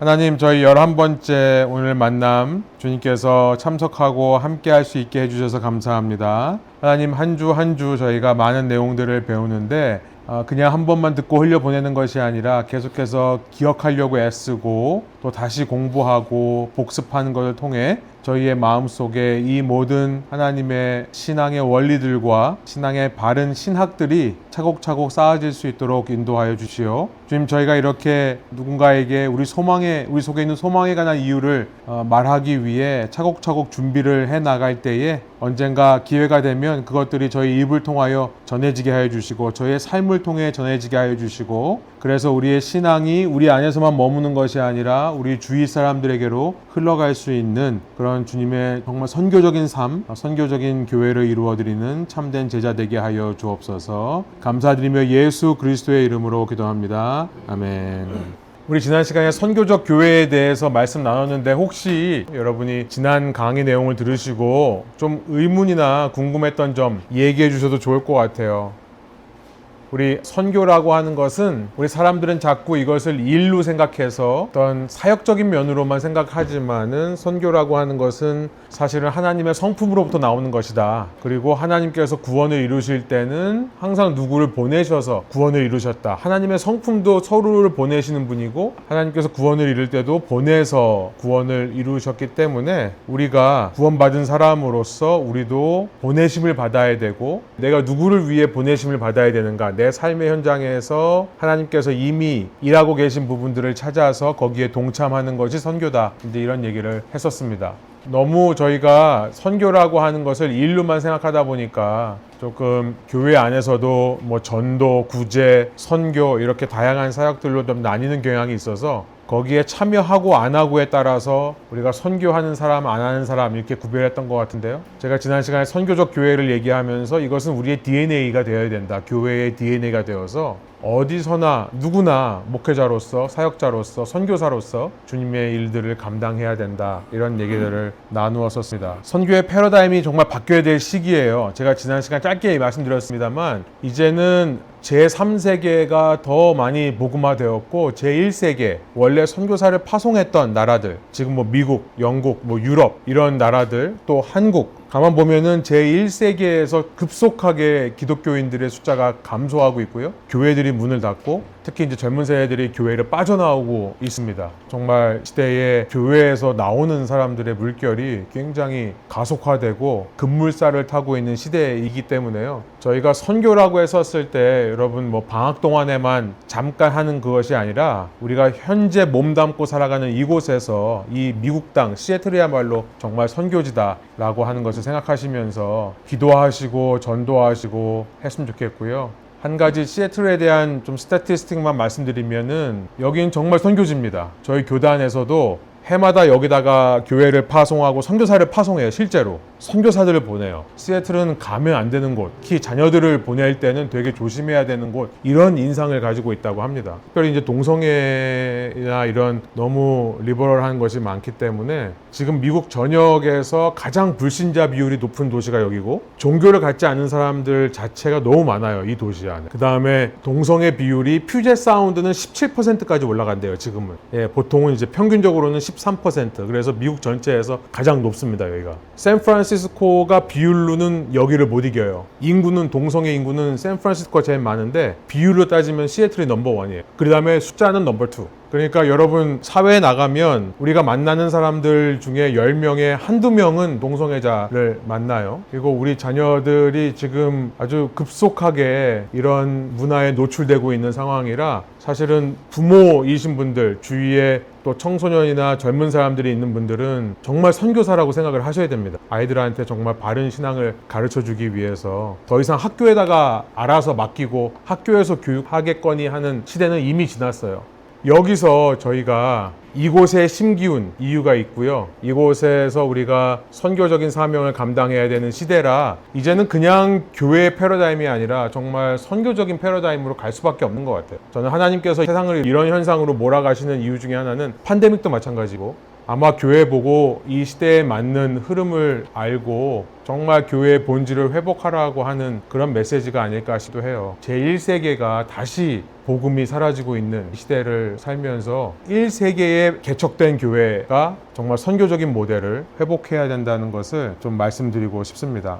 하나님, 저희 11번째 오늘 만남 주님께서 참석하고 함께 할 수 있게 해주셔서 감사합니다. 하나님, 한 주 한 주 저희가 많은 내용들을 배우는데 그냥 한 번만 듣고 흘려보내는 것이 아니라 계속해서 기억하려고 애쓰고 또 다시 공부하고 복습하는 것을 통해 저희의 마음속에 이 모든 하나님의 신앙의 원리들과 신앙의 바른 신학들이 차곡차곡 쌓아질 수 있도록 인도하여 주시오. 주님, 저희가 이렇게 누군가에게 우리 속에 있는 소망에 관한 이유를 말하기 위해 차곡차곡 준비를 해 나갈 때에 언젠가 기회가 되면 그것들이 저희 입을 통하여 전해지게 하여 주시고 저희의 삶을 통해 전해지게 하여 주시고, 그래서 우리의 신앙이 우리 안에서만 머무는 것이 아니라 우리 주위 사람들에게로 흘러갈 수 있는 그런 주님의 정말 선교적인 삶, 선교적인 교회를 이루어드리는 참된 제자 되게 하여 주옵소서. 감사드리며 예수 그리스도의 이름으로 기도합니다. 아멘. 우리 지난 시간에 선교적 교회에 대해서 말씀 나눴는데, 혹시 여러분이 지난 강의 내용을 들으시고 좀 의문이나 궁금했던 점 얘기해 주셔도 좋을 것 같아요. 우리 선교라고 하는 것은 우리 사람들은 자꾸 이것을 일로 생각해서 어떤 사역적인 면으로만 생각하지만은, 선교라고 하는 것은 사실은 하나님의 성품으로부터 나오는 것이다. 그리고 하나님께서 구원을 이루실 때는 항상 누구를 보내셔서 구원을 이루셨다. 하나님의 성품도 서로를 보내시는 분이고 하나님께서 구원을 이룰 때도 보내서 구원을 이루셨기 때문에 우리가 구원받은 사람으로서 우리도 보내심을 받아야 되고, 내가 누구를 위해 보내심을 받아야 되는가, 내 삶의 현장에서 하나님께서 이미 일하고 계신 부분들을 찾아서 거기에 동참하는 것이 선교다. 이제 이런 얘기를 했었습니다. 너무 저희가 선교라고 하는 것을 일로만 생각하다 보니까 조금 교회 안에서도 뭐 전도, 구제, 선교 이렇게 다양한 사역들로 좀 나뉘는 경향이 있어서 거기에 참여하고 안 하고에 따라서 우리가 선교하는 사람, 안 하는 사람 이렇게 구별했던 것 같은데요. 제가 지난 시간에 선교적 교회를 얘기하면서 이것은 우리의 DNA가 되어야 된다. 교회의 DNA가 되어서 어디서나 누구나 목회자로서, 사역자로서, 선교사로서 주님의 일들을 감당해야 된다. 이런 얘기들을 나누었었습니다. 선교의 패러다임이 정말 바뀌어야 될 시기예요. 제가 지난 시간 짧게 말씀드렸습니다만, 이제는 제3세계가 더 많이 복음화되었고, 제1세계, 원래 선교사를 파송했던 나라들, 지금 뭐 미국, 영국, 뭐 유럽 이런 나라들, 또 한국, 가만 보면은 제1세계에서 급속하게 기독교인들의 숫자가 감소하고 있고요. 교회들이 문을 닫고, 특히 이제 젊은 세대들이 교회를 빠져나오고 있습니다. 정말 시대에 교회에서 나오는 사람들의 물결이 굉장히 가속화되고 급물살을 타고 있는 시대이기 때문에요. 저희가 선교라고 했었을 때 여러분 뭐 방학 동안에만 잠깐 하는 그것이 아니라 우리가 현재 몸담고 살아가는 이곳에서 이 미국 땅 시애틀이야말로 정말 선교지다라고 하는 것을 생각하시면서 기도하시고 전도하시고 했으면 좋겠고요. 한 가지 시애틀에 대한 좀 스태티스틱만 말씀드리면은, 여긴 정말 선교지입니다. 저희 교단에서도 해마다 여기다가 교회를 파송하고 선교사를 파송해요. 실제로 선교사들을 보내요. 시애틀은 가면 안 되는 곳, 특히 자녀들을 보낼 때는 되게 조심해야 되는 곳, 이런 인상을 가지고 있다고 합니다. 특별히 이제 동성애나 이런 너무 리버럴한 것이 많기 때문에 지금 미국 전역에서 가장 불신자 비율이 높은 도시가 여기고, 종교를 갖지 않는 사람들 자체가 너무 많아요, 이 도시 안에. 그 다음에 동성애 비율이 퓨젯 사운드는 17%까지 올라간대요, 지금은. 예, 보통은 이제 평균적으로는 13%. 그래서 미국 전체에서 가장 높습니다, 여기가. 샌프란시스코가 비율로는 여기를 못 이겨요. 인구는, 동성애 인구는 샌프란시스코가 제일 많은데 비율로 따지면 시애틀이 넘버원이에요. 그 다음에 숫자는 넘버2. 그러니까 여러분 사회에 나가면 우리가 만나는 사람들 중에 10명에 한두 명은 동성애자를 만나요. 그리고 우리 자녀들이 지금 아주 급속하게 이런 문화에 노출되고 있는 상황이라, 사실은 부모이신 분들, 주위에 또 청소년이나 젊은 사람들이 있는 분들은 정말 선교사라고 생각을 하셔야 됩니다. 아이들한테 정말 바른 신앙을 가르쳐주기 위해서 더 이상 학교에다가 알아서 맡기고 학교에서 교육하겠거니 하는 시대는 이미 지났어요. 여기서 저희가 이곳에 심기운 이유가 있고요. 이곳에서 우리가 선교적인 사명을 감당해야 되는 시대라, 이제는 그냥 교회의 패러다임이 아니라 정말 선교적인 패러다임으로 갈 수밖에 없는 것 같아요. 저는 하나님께서 세상을 이런 현상으로 몰아가시는 이유 중에 하나는 팬데믹도 마찬가지고, 아마 교회 보고 이 시대에 맞는 흐름을 알고 정말 교회의 본질을 회복하라고 하는 그런 메시지가 아닐까 싶기도 해요. 제1세계가 다시 복음이 사라지고 있는 시대를 살면서 1세계에 개척된 교회가 정말 선교적인 모델을 회복해야 된다는 것을 좀 말씀드리고 싶습니다.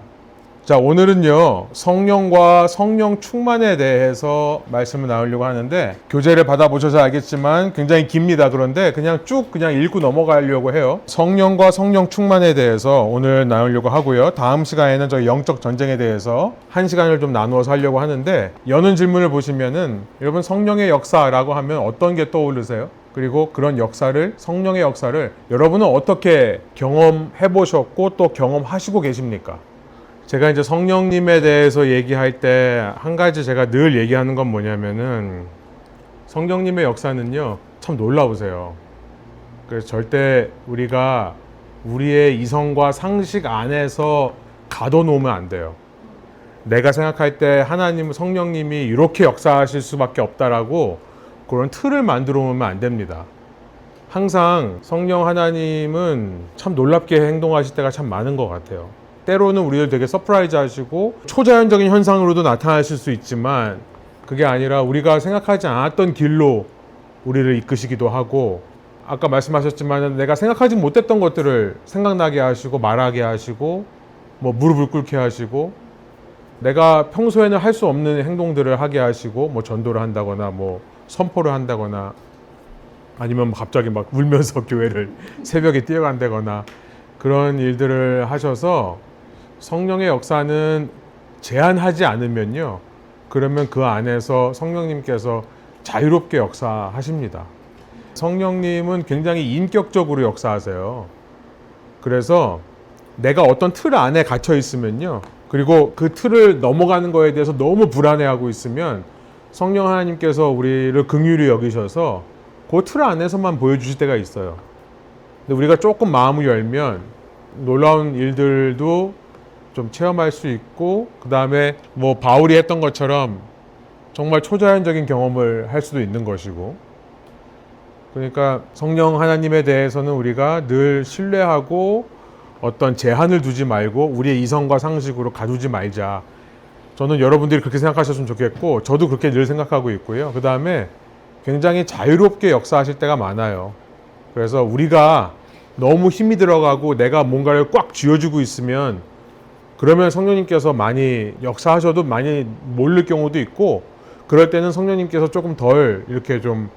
자, 오늘은요, 성령과 성령 충만에 대해서 말씀을 나누려고 하는데, 교재를 받아보셔서 알겠지만 굉장히 깁니다. 그런데 그냥 읽고 넘어가려고 해요. 성령과 성령 충만에 대해서 오늘 나누려고 하고요. 다음 시간에는 저희 영적 전쟁에 대해서 한 시간을 좀 나누어서 하려고 하는데, 여는 질문을 보시면은, 여러분 성령의 역사라고 하면 어떤 게 떠오르세요? 그리고 그런 역사를, 성령의 역사를 여러분은 어떻게 경험해 보셨고 또 경험하시고 계십니까? 제가 이제 성령님에 대해서 얘기할 때 한 가지 제가 늘 얘기하는 건 뭐냐면은 성령님의 역사는요, 참 놀라우세요. 그래서 절대 우리가 우리의 이성과 상식 안에서 가둬놓으면 안 돼요. 내가 생각할 때 하나님, 성령님이 이렇게 역사하실 수밖에 없다라고 그런 틀을 만들어 놓으면 안 됩니다. 항상 성령 하나님은 참 놀랍게 행동하실 때가 참 많은 것 같아요. 때로는 우리를 되게 서프라이즈 하시고 초자연적인 현상으로도 나타나실 수 있지만, 그게 아니라 우리가 생각하지 않았던 길로 우리를 이끄시기도 하고, 아까 말씀하셨지만 내가 생각하지 못했던 것들을 생각나게 하시고 말하게 하시고 뭐 무릎을 꿇게 하시고, 내가 평소에는 할 수 없는 행동들을 하게 하시고, 뭐 전도를 한다거나 뭐 선포를 한다거나, 아니면 갑자기 막 울면서 교회를 새벽에 뛰어간다거나, 그런 일들을 하셔서 성령의 역사는 제한하지 않으면요, 그러면 그 안에서 성령님께서 자유롭게 역사하십니다. 성령님은 굉장히 인격적으로 역사하세요. 그래서 내가 어떤 틀 안에 갇혀 있으면요, 그리고 그 틀을 넘어가는 거에 대해서 너무 불안해하고 있으면 성령 하나님께서 우리를 긍휼히 여기셔서 그 틀 안에서만 보여주실 때가 있어요. 근데 우리가 조금 마음을 열면 놀라운 일들도 좀 체험할 수 있고, 그 다음에 뭐 바울이 했던 것처럼 정말 초자연적인 경험을 할 수도 있는 것이고, 그러니까 성령 하나님에 대해서는 우리가 늘 신뢰하고 어떤 제한을 두지 말고 우리의 이성과 상식으로 가두지 말자. 저는 여러분들이 그렇게 생각하셨으면 좋겠고, 저도 그렇게 늘 생각하고 있고요. 그 다음에 굉장히 자유롭게 역사하실 때가 많아요. 그래서 우리가 너무 힘이 들어가고 내가 뭔가를 꽉 쥐어주고 있으면, 그러면 성령님께서 많이 역사하셔도 많이 모를 경우도 있고, 그럴 때는 성령님께서 조금 덜 이렇게 좀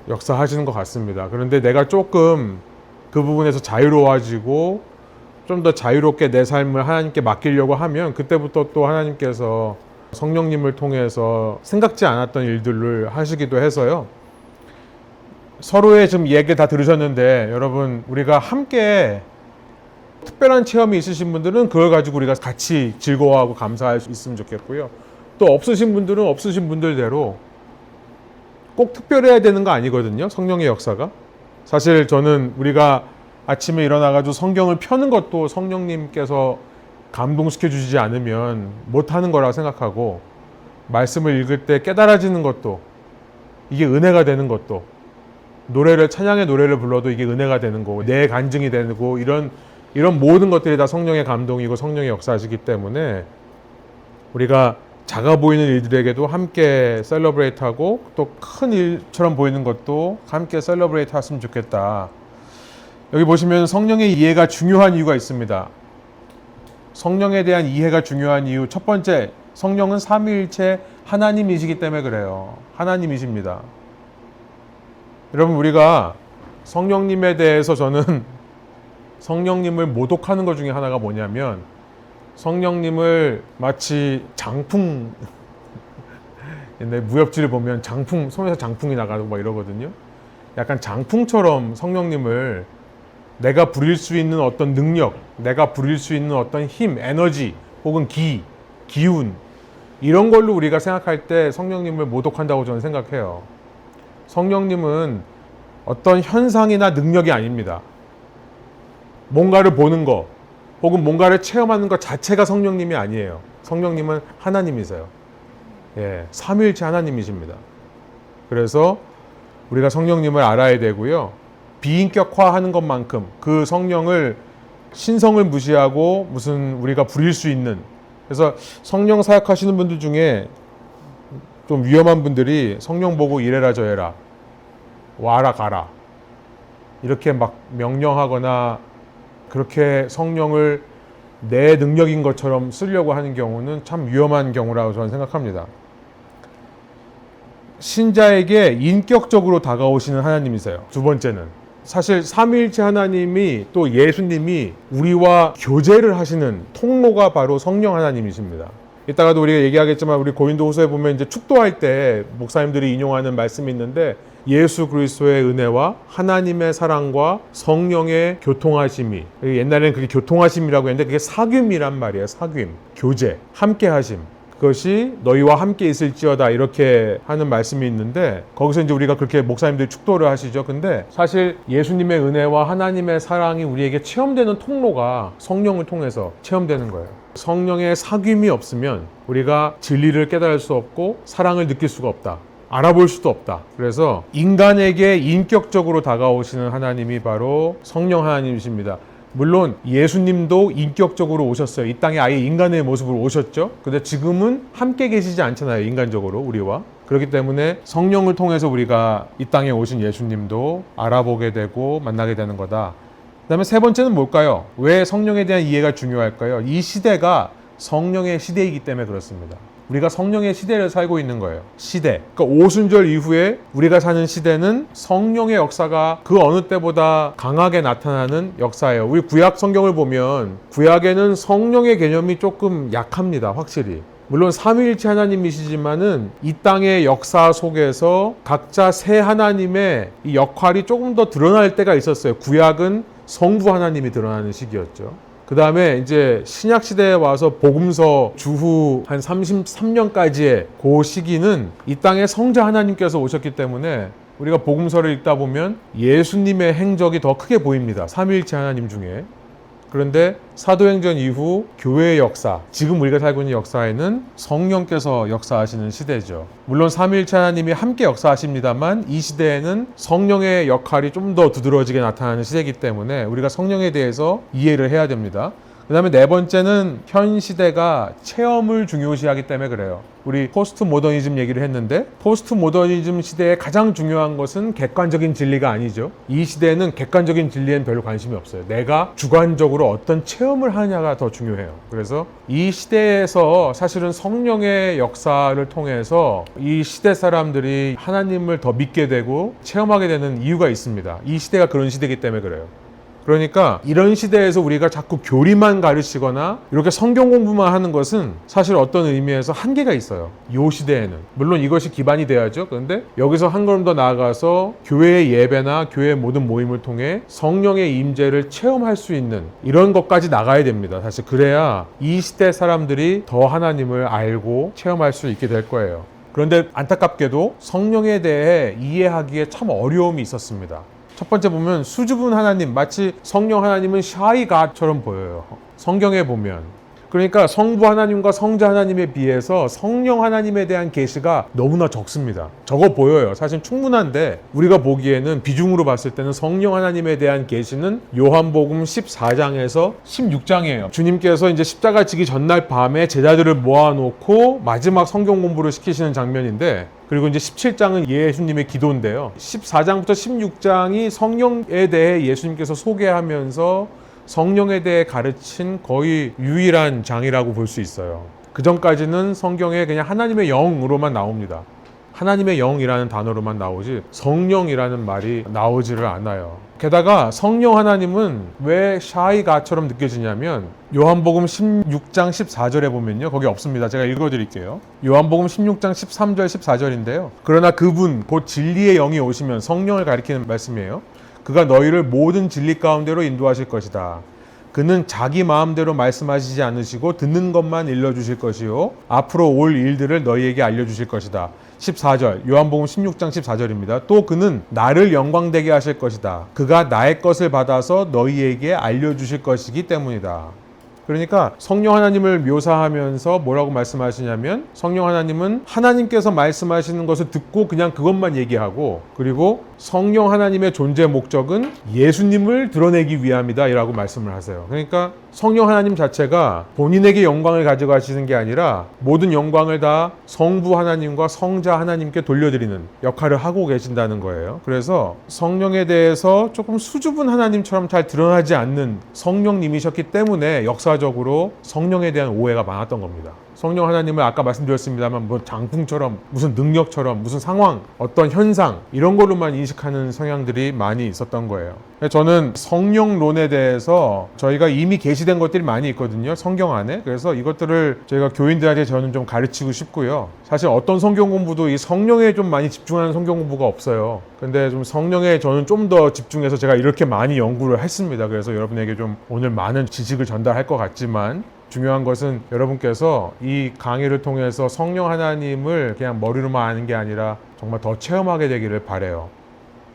역사하시는 것 같습니다. 그런데 내가 조금 그 부분에서 자유로워지고 좀 더 자유롭게 내 삶을 하나님께 맡기려고 하면, 그때부터 또 하나님께서 성령님을 통해서 생각지 않았던 일들을 하시기도 해서요. 서로의 지금 얘기 다 들으셨는데, 여러분 우리가 함께 특별한 체험이 있으신 분들은 그걸 가지고 우리가 같이 즐거워하고 감사할 수 있으면 좋겠고요. 또 없으신 분들은 없으신 분들대로 꼭 특별해야 되는 거 아니거든요, 성령의 역사가. 사실 저는 우리가 아침에 일어나가지고 성경을 펴는 것도 성령님께서 감동시켜 주시지 않으면 못하는 거라고 생각하고, 말씀을 읽을 때 깨달아지는 것도, 이게 은혜가 되는 것도, 찬양의 노래를 불러도 이게 은혜가 되는 거고, 내 간증이 되고, 이런 모든 것들이 다 성령의 감동이고 성령의 역사시기 때문에 우리가 작아 보이는 일들에게도 함께 셀러브레이트하고, 또 큰 일처럼 보이는 것도 함께 셀러브레이트 했으면 좋겠다. 여기 보시면 성령의 이해가 중요한 이유가 있습니다. 성령에 대한 이해가 중요한 이유, 첫 번째, 성령은 삼위일체 하나님이시기 때문에 그래요. 하나님이십니다. 여러분, 우리가 성령님에 대해서 저는 성령님을 모독하는 것 중에 하나가 뭐냐면, 성령님을 마치 장풍, 옛날 무협지를 보면 장풍, 손에서 장풍이 나가고 막 이러거든요. 약간 장풍처럼 성령님을 내가 부릴 수 있는 어떤 능력, 내가 부릴 수 있는 어떤 힘, 에너지, 혹은 기운, 이런 걸로 우리가 생각할 때 성령님을 모독한다고 저는 생각해요. 성령님은 어떤 현상이나 능력이 아닙니다. 뭔가를 보는 거, 혹은 뭔가를 체험하는 것 자체가 성령님이 아니에요. 성령님은 하나님이세요. 예, 삼위일체 하나님이십니다. 그래서 우리가 성령님을 알아야 되고요. 비인격화하는 것만큼 그 성령을 신성을 무시하고 무슨 우리가 부릴 수 있는, 그래서 성령 사역하시는 분들 중에 좀 위험한 분들이 성령 보고 이래라 저래라 와라 가라 이렇게 막 명령하거나 그렇게 성령을 내 능력인 것처럼 쓰려고 하는 경우는 참 위험한 경우라고 저는 생각합니다. 신자에게 인격적으로 다가오시는 하나님이세요. 두 번째는 사실 삼위일체 하나님이 또 예수님이 우리와 교제를 하시는 통로가 바로 성령 하나님이십니다. 이따가도 우리가 얘기하겠지만 우리 고린도후서에 보면 이제 축도할 때 목사님들이 인용하는 말씀이 있는데 예수 그리스도의 은혜와 하나님의 사랑과 성령의 교통하심이, 옛날에는 그게 교통하심이라고 했는데 그게 사귐이란 말이에요. 사귐, 교제, 함께하심. 그것이 너희와 함께 있을지어다 이렇게 하는 말씀이 있는데 거기서 이제 우리가 그렇게 목사님들이 축도를 하시죠. 근데 사실 예수님의 은혜와 하나님의 사랑이 우리에게 체험되는 통로가 성령을 통해서 체험되는 거예요. 성령의 사귐이 없으면 우리가 진리를 깨달을 수 없고 사랑을 느낄 수가 없다. 알아볼 수도 없다. 그래서 인간에게 인격적으로 다가오시는 하나님이 바로 성령 하나님이십니다. 물론 예수님도 인격적으로 오셨어요. 이 땅에 아예 인간의 모습으로 오셨죠. 근데 지금은 함께 계시지 않잖아요. 인간적으로 우리와. 그렇기 때문에 성령을 통해서 우리가 이 땅에 오신 예수님도 알아보게 되고 만나게 되는 거다. 그 다음에 세 번째는 뭘까요? 왜 성령에 대한 이해가 중요할까요? 이 시대가 성령의 시대이기 때문에 그렇습니다. 우리가 성령의 시대를 살고 있는 거예요. 시대. 그러니까 오순절 이후에 우리가 사는 시대는 성령의 역사가 그 어느 때보다 강하게 나타나는 역사예요. 우리 구약 성경을 보면 구약에는 성령의 개념이 조금 약합니다. 확실히. 물론 삼위일체 하나님이시지만은 이 땅의 역사 속에서 각자 세 하나님의 이 역할이 조금 더 드러날 때가 있었어요. 구약은 성부 하나님이 드러나는 시기였죠. 그 다음에 이제 신약시대에 와서 복음서 주후 한 33년까지의 그 시기는 이 땅에 성자 하나님께서 오셨기 때문에 우리가 복음서를 읽다 보면 예수님의 행적이 더 크게 보입니다. 삼위일체 하나님 중에. 그런데 사도행전 이후 교회의 역사, 지금 우리가 살고 있는 역사에는 성령께서 역사하시는 시대죠. 물론 삼위일체 하나님이 함께 역사하십니다만 이 시대에는 성령의 역할이 좀 더 두드러지게 나타나는 시대이기 때문에 우리가 성령에 대해서 이해를 해야 됩니다. 그 다음에 네 번째는 현 시대가 체험을 중요시하기 때문에 그래요. 우리 포스트 모더니즘 얘기를 했는데 포스트 모더니즘 시대에 가장 중요한 것은 객관적인 진리가 아니죠. 이 시대에는 객관적인 진리에는 별로 관심이 없어요. 내가 주관적으로 어떤 체험을 하냐가 더 중요해요. 그래서 이 시대에서 사실은 성령의 역사를 통해서 이 시대 사람들이 하나님을 더 믿게 되고 체험하게 되는 이유가 있습니다. 이 시대가 그런 시대이기 때문에 그래요. 그러니까 이런 시대에서 우리가 자꾸 교리만 가르치거나 이렇게 성경 공부만 하는 것은 사실 어떤 의미에서 한계가 있어요. 이 시대에는. 물론 이것이 기반이 돼야죠. 그런데 여기서 한 걸음 더 나아가서 교회의 예배나 교회의 모든 모임을 통해 성령의 임재를 체험할 수 있는 이런 것까지 나가야 됩니다. 사실 그래야 이 시대 사람들이 더 하나님을 알고 체험할 수 있게 될 거예요. 그런데 안타깝게도 성령에 대해 이해하기에 참 어려움이 있었습니다. 첫 번째 보면 수줍은 하나님, 마치 성령 하나님은 shy God처럼 보여요. 성경에 보면. 그러니까 성부 하나님과 성자 하나님에 비해서 성령 하나님에 대한 계시가 너무나 적습니다. 적어 보여요. 사실 충분한데 우리가 보기에는 비중으로 봤을 때는 성령 하나님에 대한 계시는 요한복음 14장에서 16장이에요. 주님께서 이제 십자가 지기 전날 밤에 제자들을 모아놓고 마지막 성경 공부를 시키시는 장면인데 그리고 이제 17장은 예수님의 기도인데요. 14장부터 16장이 성령에 대해 예수님께서 소개하면서 성령에 대해 가르친 거의 유일한 장이라고 볼 수 있어요. 그 전까지는 성경에 그냥 하나님의 영으로만 나옵니다. 하나님의 영이라는 단어로만 나오지 성령이라는 말이 나오지를 않아요. 게다가 성령 하나님은 왜 shy God처럼 느껴지냐면 요한복음 16장 14절에 보면요. 거기 없습니다. 제가 읽어드릴게요. 요한복음 16장 13절 14절인데요. 그러나 그분 곧 진리의 영이 오시면 성령을 가리키는 말씀이에요. 그가 너희를 모든 진리 가운데로 인도하실 것이다. 그는 자기 마음대로 말씀하시지 않으시고 듣는 것만 일러주실 것이요 앞으로 올 일들을 너희에게 알려주실 것이다. 14절 요한복음 16장 14절입니다. 또 그는 나를 영광되게 하실 것이다. 그가 나의 것을 받아서 너희에게 알려주실 것이기 때문이다. 그러니까 성령 하나님을 묘사하면서 뭐라고 말씀하시냐면 성령 하나님은 하나님께서 말씀하시는 것을 듣고 그냥 그것만 얘기하고, 그리고 성령 하나님의 존재 목적은 예수님을 드러내기 위함이다 라고 말씀을 하세요. 그러니까 성령 하나님 자체가 본인에게 영광을 가져가시는 게 아니라 모든 영광을 다 성부 하나님과 성자 하나님께 돌려드리는 역할을 하고 계신다는 거예요. 그래서 성령에 대해서 조금 수줍은 하나님처럼 잘 드러나지 않는 성령님이셨기 때문에 역사적으로 성령에 대한 오해가 많았던 겁니다. 성령 하나님을 아까 말씀드렸습니다만 뭐 장풍처럼, 무슨 능력처럼, 무슨 상황, 어떤 현상 이런 걸로만 인식하는 성향들이 많이 있었던 거예요. 저는 성령론에 대해서 저희가 이미 계시된 것들이 많이 있거든요, 성경 안에. 그래서 이것들을 저희가 교인들한테 저는 좀 가르치고 싶고요. 사실 어떤 성경 공부도 이 성령에 좀 많이 집중하는 성경 공부가 없어요. 근데 좀 성령에 저는 좀 더 집중해서 제가 이렇게 많이 연구를 했습니다. 그래서 여러분에게 좀 오늘 많은 지식을 전달할 것 같지만, 중요한 것은 여러분께서 이 강의를 통해서 성령 하나님을 그냥 머리로만 아는 게 아니라 정말 더 체험하게 되기를 바라요.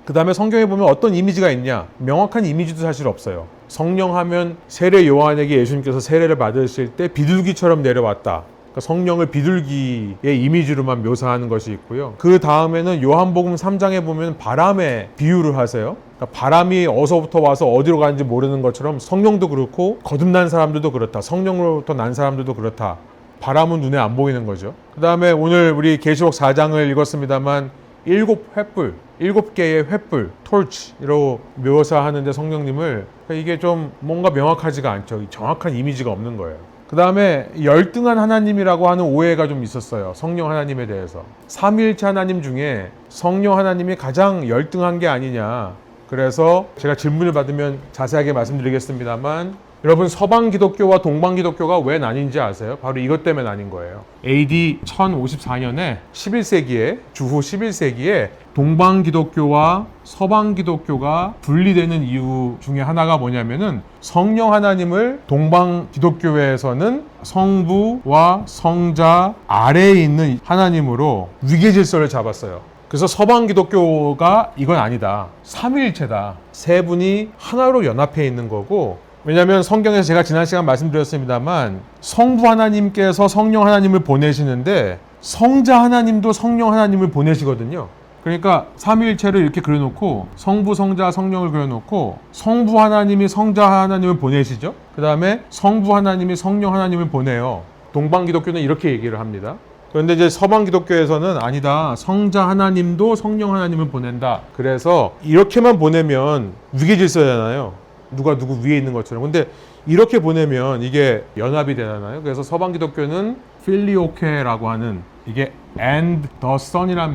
그 다음에 성경에 보면 어떤 이미지가 있냐? 명확한 이미지도 사실 없어요. 성령 하면 세례 요한에게 예수님께서 세례를 받으실 때 비둘기처럼 내려왔다. 그러니까 성령을 비둘기의 이미지로만 묘사하는 것이 있고요. 그 다음에는 요한복음 3장에 보면 바람의 비유를 하세요. 그러니까 바람이 어디서부터 와서 어디로 가는지 모르는 것처럼 성령도 그렇고 거듭난 사람들도 그렇다. 성령으로부터 난 사람들도 그렇다. 바람은 눈에 안 보이는 거죠. 그 다음에 오늘 우리 계시록 4장을 읽었습니다만 7횃불, 7개의 횃불, torch로 묘사하는데 성령님을, 이게 좀 뭔가 명확하지가 않죠. 정확한 이미지가 없는 거예요. 그 다음에 열등한 하나님이라고 하는 오해가 좀 있었어요. 성령 하나님에 대해서. 삼위일체 하나님 중에 성령 하나님이 가장 열등한 게 아니냐. 그래서 제가 질문을 받으면 자세하게 말씀드리겠습니다만, 여러분 서방 기독교와 동방 기독교가 왜 나뉜지 아세요? 바로 이것 때문에 나뉜 거예요. AD 1054년에 11세기에 주후 11세기에 동방 기독교와 서방 기독교가 분리되는 이유 중에 하나가 뭐냐면은 성령 하나님을 동방 기독교에서는 성부와 성자 아래에 있는 하나님으로 위계 질서를 잡았어요. 그래서 서방 기독교가 이건 아니다. 삼위일체다. 세 분이 하나로 연합해 있는 거고, 왜냐하면 성경에서 제가 지난 시간 말씀드렸습니다만 성부 하나님께서 성령 하나님을 보내시는데 성자 하나님도 성령 하나님을 보내시거든요. 그러니까 삼위일체를 이렇게 그려놓고 성부, 성자, 성령을 그려놓고 성부 하나님이 성자 하나님을 보내시죠. 그 다음에 성부 하나님이 성령 하나님을 보내요. 동방 기독교는 이렇게 얘기를 합니다. 그런데 이제 서방 기독교에서는 아니다. 성자 하나님도 성령 하나님을 보낸다. 그래서 이렇게만 보내면 위계질서잖아요. 누가 누구 위에 있는 것처럼. 근데 이렇게 보내면 이게 연합이 되잖아요. 그래서 서방 기독교는 필리오케라고 하는, 이게 and the son이라는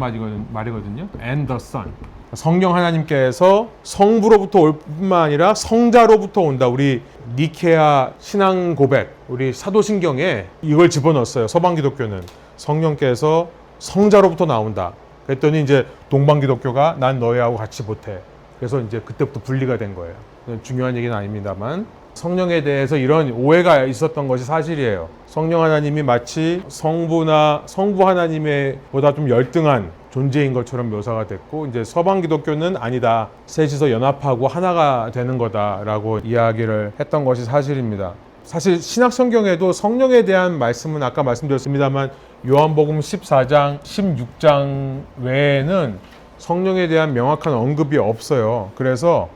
말이거든요. and the son. 성령 하나님께서 성부로부터 올 뿐만 아니라 성자로부터 온다. 우리 니케아 신앙 고백, 우리 사도신경에 이걸 집어넣었어요. 서방 기독교는 성령께서 성자로부터 나온다. 그랬더니 이제 동방 기독교가 난 너희하고 같이 못해. 그래서 이제 그때부터 분리가 된 거예요. 중요한 얘기는 아닙니다만 성령에 대해서 이런 오해가 있었던 것이 사실이에요. 성령 하나님이 마치 성부 하나님의 보다 좀 열등한 존재인 것처럼 묘사가 됐고, 이제 서방 기독교는 아니다. 셋이서 연합하고 하나가 되는 거다라고 이야기를 했던 것이 사실입니다. 사실 신약 성경에도 성령에 대한 말씀은 아까 말씀드렸습니다만 요한복음 14장, 16장 외에는 성령에 대한 명확한 언급이 없어요. 그래서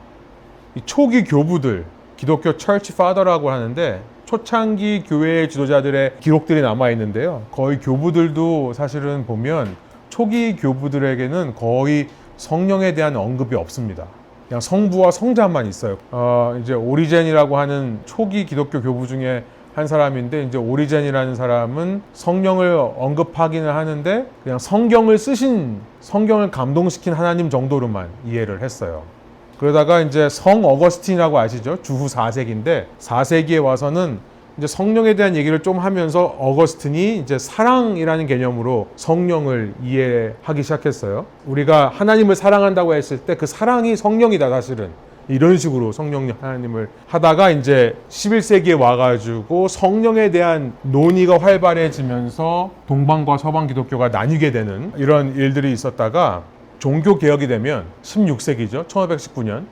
이 초기 교부들, 기독교 철치 파더라고 하는데 초창기 교회의 지도자들의 기록들이 남아 있는데요. 거의 교부들도 사실은 보면 초기 교부들에게는 거의 성령에 대한 언급이 없습니다. 그냥 성부와 성자만 있어요. 이제 오리젠이라고 하는 초기 기독교 교부 중에 한 사람인데, 이제 오리젠이라는 사람은 성령을 언급하기는 하는데 그냥 성경을 감동시킨 하나님 정도로만 이해를 했어요. 그러다가 이제 성 어거스틴이라고 아시죠? 주후 4세기인데 4세기에 와서는 이제 성령에 대한 얘기를 좀 하면서 어거스틴이 이제 사랑이라는 개념으로 성령을 이해하기 시작했어요. 우리가 하나님을 사랑한다고 했을 때 그 사랑이 성령이다, 사실은. 이런 식으로 성령 하나님을 하다가 이제 11세기에 와가지고 성령에 대한 논의가 활발해지면서 동방과 서방 기독교가 나뉘게 되는 이런 일들이 있었다가 종교개혁이 되면 16세기죠. 1519년.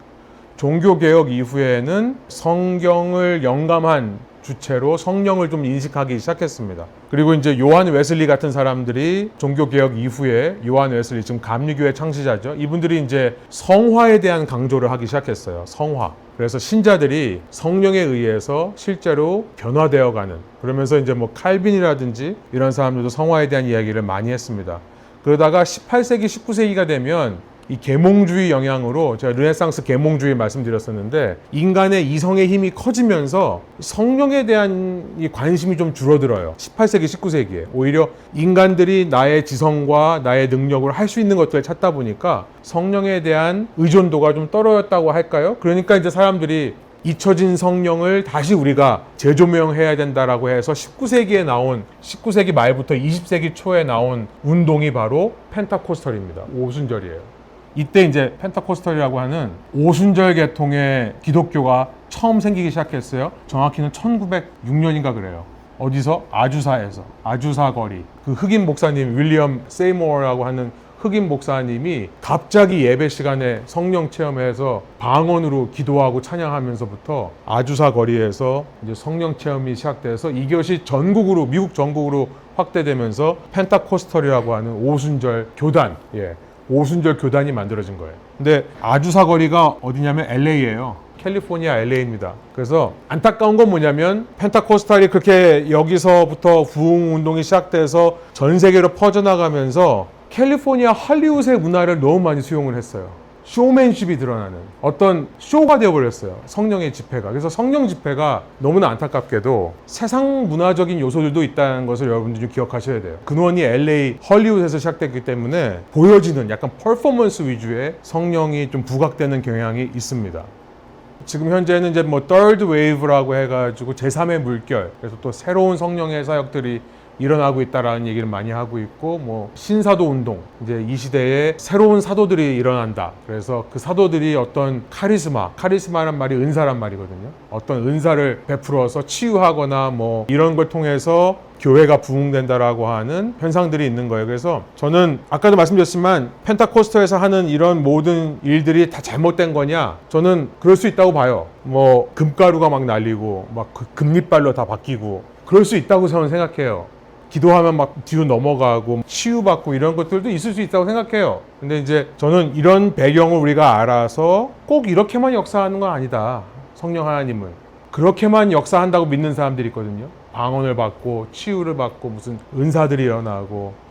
종교개혁 이후에는 성경을 영감한 주체로 성령을 좀 인식하기 시작했습니다. 그리고 이제 요한 웨슬리 같은 사람들이 종교개혁 이후에 요한 웨슬리, 지금 감리교회 창시자죠. 이분들이 이제 성화에 대한 강조를 하기 시작했어요. 성화. 그래서 신자들이 성령에 의해서 실제로 변화되어가는, 그러면서 이제 뭐 칼빈이라든지 이런 사람들도 성화에 대한 이야기를 많이 했습니다. 그러다가 18세기, 19세기가 되면 이 계몽주의 영향으로, 제가 르네상스 계몽주의 말씀드렸었는데, 인간의 이성의 힘이 커지면서 성령에 대한 이 관심이 좀 줄어들어요. 18세기, 19세기에. 오히려 인간들이 나의 지성과 나의 능력으로 할 수 있는 것들을 찾다 보니까 성령에 대한 의존도가 좀 떨어졌다고 할까요? 그러니까 이제 사람들이 잊혀진 성령을 다시 우리가 재조명해야 된다라고 해서 19세기 말부터 20세기 초에 나온 운동이 바로 펜타코스털입니다. 오순절이에요. 이때 이제 펜타코스털이라고 하는 오순절 계통의 기독교가 처음 생기기 시작했어요. 정확히는 1906년인가 그래요. 어디서? 아주사에서. 아주사 거리. 그 흑인 목사님, 윌리엄 세이모어라고 하는 흑인 목사님이 갑자기 예배 시간에 성령 체험해서 방언으로 기도하고 찬양하면서부터 아주사 거리에서 이제 성령 체험이 시작돼서 이것이 전국으로, 미국 전국으로 확대되면서 펜타코스털이라고 하는 오순절 교단, 오순절 교단이 만들어진 거예요. 근데 아주사 거리가 어디냐면 LA예요. 캘리포니아 LA입니다. 그래서 안타까운 건 뭐냐면 펜타코스탈이 그렇게 여기서부터 부흥 운동이 시작돼서 전 세계로 퍼져나가면서 캘리포니아 할리우드의 문화를 너무 많이 수용을 했어요. 쇼맨십이 드러나는 어떤 쇼가 되어버렸어요. 성령의 집회가. 그래서 성령 집회가 너무나 안타깝게도 세상 문화적인 요소들도 있다는 것을 여러분들이 좀 기억하셔야 돼요. 근원이 LA 헐리우드에서 시작됐기 때문에 보여지는 약간 퍼포먼스 위주의 성령이 좀 부각되는 경향이 있습니다. 지금 현재는 이제 뭐 third wave라고 해가지고 제3의 물결, 그래서 또 새로운 성령의 사역들이 일어나고 있다라는 얘기를 많이 하고 있고, 뭐 신사도 운동, 이제 이 시대에 새로운 사도들이 일어난다. 그래서 그 사도들이 어떤 카리스마란 말이 은사란 말이거든요. 어떤 은사를 베풀어서 치유하거나 뭐 이런 걸 통해서 교회가 부흥된다라고 하는 현상들이 있는 거예요. 그래서 저는 아까도 말씀드렸지만 펜타코스터에서 하는 이런 모든 일들이 다 잘못된 거냐? 저는 그럴 수 있다고 봐요. 뭐 금가루가 막 날리고 막 금리빨로 다 바뀌고 그럴 수 있다고 저는 생각해요. 기도하면 막 뒤로 넘어가고 치유받고 이런 것들도 있을 수 있다고 생각해요. 근데 이제 저는 이런 배경을 우리가 알아서 꼭 이렇게만 역사하는 건 아니다. 성령 하나님은 그렇게만 역사한다고 믿는 사람들이 있거든요. 방언을 받고 치유를 받고 무슨 은사들이 일어나고,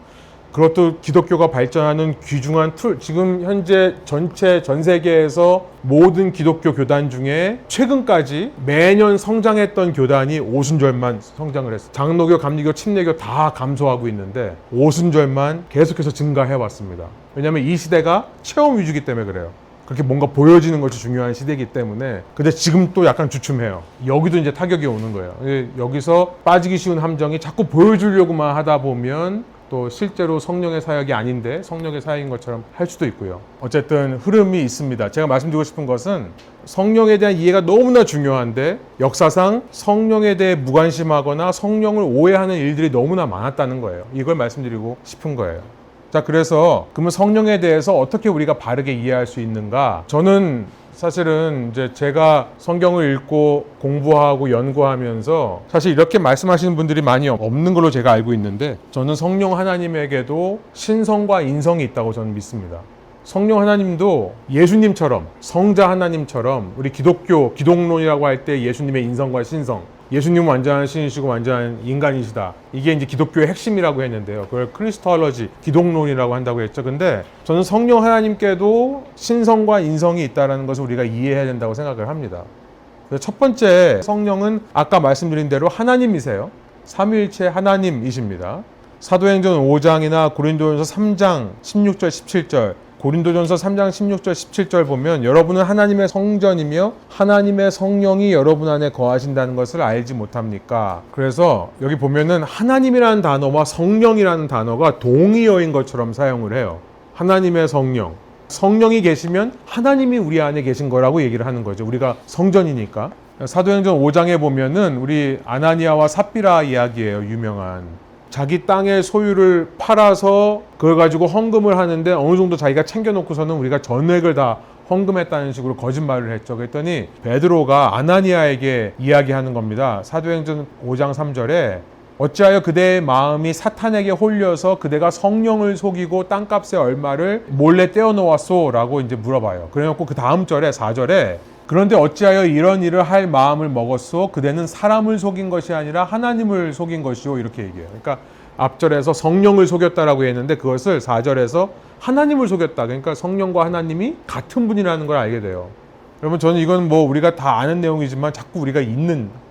그것도 기독교가 발전하는 귀중한 툴. 지금 현재 전 세계에서 모든 기독교 교단 중에 최근까지 매년 성장했던 교단이 오순절만 성장을 했어요. 장로교, 감리교, 침례교 다 감소하고 있는데 오순절만 계속해서 증가해 왔습니다. 왜냐하면 이 시대가 체험 위주이기 때문에 그래요. 그렇게 뭔가 보여지는 것이 중요한 시대이기 때문에. 근데 지금 또 약간 주춤해요. 여기도 이제 타격이 오는 거예요. 여기서 빠지기 쉬운 함정이 자꾸 보여주려고만 하다 보면 또 실제로 성령의 사역이 아닌데 성령의 사역인 것처럼 할 수도 있고요. 어쨌든 흐름이 있습니다. 제가 말씀드리고 싶은 것은 성령에 대한 이해가 너무나 중요한데 역사상 성령에 대해 무관심하거나 성령을 오해하는 일들이 너무나 많았다는 거예요. 이걸 말씀드리고 싶은 거예요. 자, 그래서 그러면 성령에 대해서 어떻게 우리가 바르게 이해할 수 있는가? 저는 사실은 이제 제가 성경을 읽고 공부하고 연구하면서 사실 이렇게 말씀하시는 분들이 많이 없는 걸로 제가 알고 있는데, 저는 성령 하나님에게도 신성과 인성이 있다고 저는 믿습니다. 성령 하나님도 예수님처럼, 성자 하나님처럼, 우리 기독론이라고 할 때 예수님의 인성과 신성, 예수님은 완전한 신이시고 완전한 인간이시다. 이게 이제 기독교의 핵심이라고 했는데요. 그걸 크리스톨로지, 기독론이라고 한다고 했죠. 근데 저는 성령 하나님께도 신성과 인성이 있다는 것을 우리가 이해해야 된다고 생각을 합니다. 그래서 첫 번째, 성령은 아까 말씀드린 대로 하나님이세요. 삼위일체 하나님이십니다. 사도행전 5장이나 고린도전서 3장 16절 17절, 고린도전서 3장 16절 17절 보면 여러분은 하나님의 성전이며 하나님의 성령이 여러분 안에 거하신다는 것을 알지 못합니까? 그래서 여기 보면은 하나님이라는 단어와 성령이라는 단어가 동의어인 것처럼 사용을 해요. 하나님의 성령. 성령이 계시면 하나님이 우리 안에 계신 거라고 얘기를 하는 거죠. 우리가 성전이니까. 사도행전 5장에 보면은 우리 아나니아와 삽비라 이야기예요. 유명한. 자기 땅의 소유를 팔아서 그걸 가지고 헌금을 하는데 어느 정도 자기가 챙겨놓고서는 우리가 전액을 다 헌금했다는 식으로 거짓말을 했죠. 그랬더니 베드로가 아나니아에게 이야기하는 겁니다. 사도행전 5장 3절에 어찌하여 그대의 마음이 사탄에게 홀려서 그대가 성령을 속이고 땅값의 얼마를 몰래 떼어놓았소? 라고 이제 물어봐요. 그래놓고 그 다음 절에 4절에 그런데 어찌하여 이런 일을 할 마음을 먹었소? 그대는 사람을 속인 것이 아니라 하나님을 속인 것이오. 이렇게 얘기해요. 그러니까 앞절에서 성령을 속였다라고 했는데 그것을 4절에서 하나님을 속였다. 그러니까 성령과 하나님이 같은 분이라는 걸 알게 돼요. 여러분 저는 이건 뭐 우리가 다 아는 내용이지만 자꾸 우리가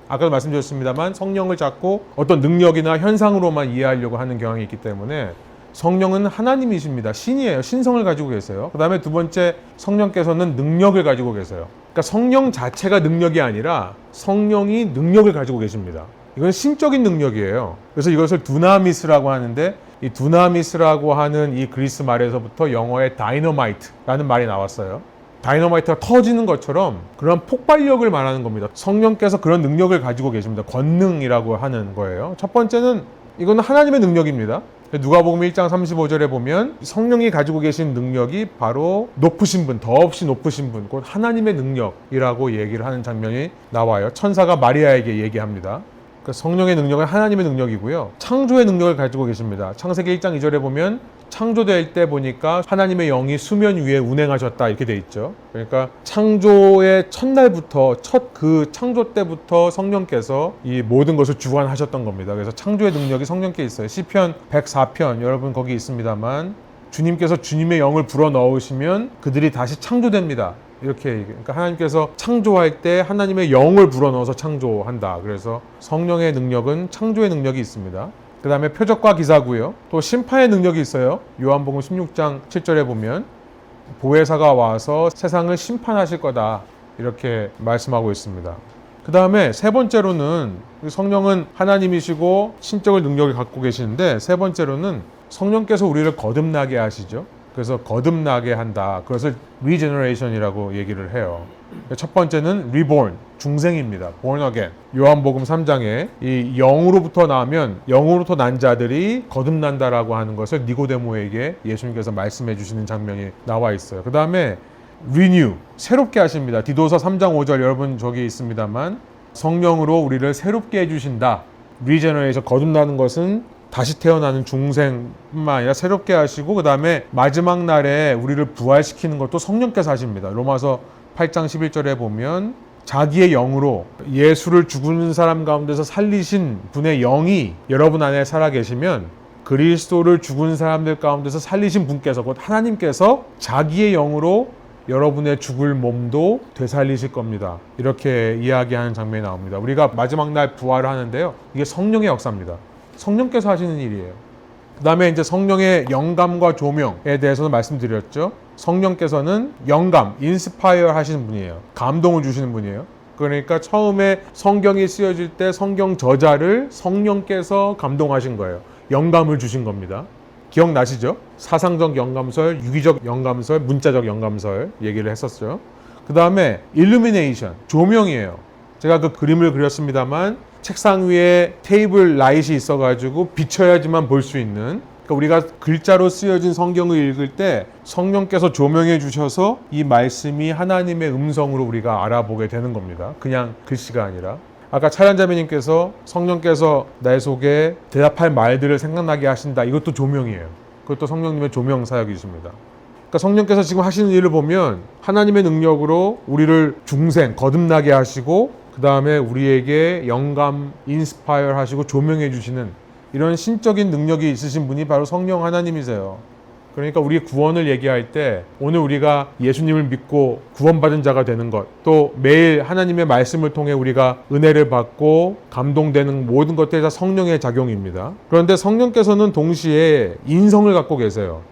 아까도 말씀드렸습니다만 성령을 자꾸 어떤 능력이나 현상으로만 이해하려고 하는 경향이 있기 때문에 성령은 하나님이십니다. 신이에요. 신성을 가지고 계세요. 그 다음에 두 번째 성령께서는 능력을 가지고 계세요. 그러니까 성령 자체가 능력이 아니라 성령이 능력을 가지고 계십니다. 이건 신적인 능력이에요. 그래서 이것을 두나미스라고 하는데 이 두나미스라고 하는 이 그리스 말에서부터 영어의 다이너마이트라는 말이 나왔어요. 다이너마이트가 터지는 것처럼 그런 폭발력을 말하는 겁니다. 성령께서 그런 능력을 가지고 계십니다. 권능이라고 하는 거예요. 첫 번째는 이건 하나님의 능력입니다. 누가복음 1장 35절에 보면 성령이 가지고 계신 능력이 바로 높으신 분, 더없이 높으신 분, 곧 하나님의 능력이라고 얘기를 하는 장면이 나와요. 천사가 마리아에게 얘기합니다. 그러니까 성령의 능력은 하나님의 능력이고요. 창조의 능력을 가지고 계십니다. 창세기 1장 2절에 보면 창조될 때 보니까 하나님의 영이 수면 위에 운행하셨다 이렇게 돼 있죠. 그러니까 창조의 첫날부터 그 창조 때부터 성령께서 이 모든 것을 주관하셨던 겁니다. 그래서 창조의 능력이 성령께 있어요. 시편 104편 여러분 거기 있습니다만 주님께서 주님의 영을 불어 넣으시면 그들이 다시 창조됩니다. 이렇게 그러니까 하나님께서 창조할 때 하나님의 영을 불어넣어서 창조한다. 그래서 성령의 능력은 창조의 능력이 있습니다. 그 다음에 표적과 기사고요. 또 심판의 능력이 있어요. 요한복음 16장 7절에 보면 보혜사가 와서 세상을 심판하실 거다. 이렇게 말씀하고 있습니다. 그 다음에 세 번째로는 성령은 하나님이시고 신적인 능력을 갖고 계시는데 세 번째로는 성령께서 우리를 거듭나게 하시죠. 그래서 거듭나게 한다. 그것을 regeneration이라고 얘기를 해요. 첫 번째는 reborn, 중생입니다. born again. 요한복음 3장에 이 영으로부터 난 자들이 거듭난다라고 하는 것을 니고데모에게 예수님께서 말씀해 주시는 장면이 나와 있어요. 그 다음에 renew, 새롭게 하십니다. 디도서 3장 5절 여러분 저기 있습니다만 성령으로 우리를 새롭게 해주신다. regeneration, 거듭나는 것은 다시 태어나는 중생뿐만 아니라 새롭게 하시고 그 다음에 마지막 날에 우리를 부활시키는 것도 성령께서 하십니다. 로마서 8장 11절에 보면 자기의 영으로 예수를 죽은 사람 가운데서 살리신 분의 영이 여러분 안에 살아계시면 그리스도를 죽은 사람들 가운데서 살리신 분께서 곧 하나님께서 자기의 영으로 여러분의 죽을 몸도 되살리실 겁니다. 이렇게 이야기하는 장면이 나옵니다. 우리가 마지막 날 부활을 하는데요. 이게 성령의 역사입니다. 성령께서 하시는 일이에요. 그 다음에 이제 성령의 영감과 조명에 대해서는 말씀드렸죠. 성령께서는 영감, 인스파이어 하시는 분이에요. 감동을 주시는 분이에요. 그러니까 처음에 성경이 쓰여질 때 성경 저자를 성령께서 감동하신 거예요. 영감을 주신 겁니다. 기억나시죠? 사상적 영감설, 유기적 영감설, 문자적 영감설 얘기를 했었죠. 그 다음에 일루미네이션, 조명이에요. 제가 그 그림을 그렸습니다만 책상 위에 테이블 라이트이 있어가지고 비춰야지만 볼 수 있는, 그러니까 우리가 글자로 쓰여진 성경을 읽을 때 성령께서 조명해 주셔서 이 말씀이 하나님의 음성으로 우리가 알아보게 되는 겁니다. 그냥 글씨가 아니라. 아까 차련자매님께서 성령께서 내 속에 대답할 말들을 생각나게 하신다. 이것도 조명이에요. 그것도 성령님의 조명 사역이십니다. 그러니까 성령께서 지금 하시는 일을 보면 하나님의 능력으로 우리를 중생, 거듭나게 하시고 그 다음에 우리에게 영감, 인스파이어 하시고 조명해 주시는 이런 신적인 능력이 있으신 분이 바로 성령 하나님이세요. 그러니까 우리 구원을 얘기할 때 오늘 우리가 예수님을 믿고 구원받은 자가 되는 것, 또 매일 하나님의 말씀을 통해 우리가 은혜를 받고 감동되는 모든 것들이 다 성령의 작용입니다. 그런데 성령께서는 동시에 인성을 갖고 계세요.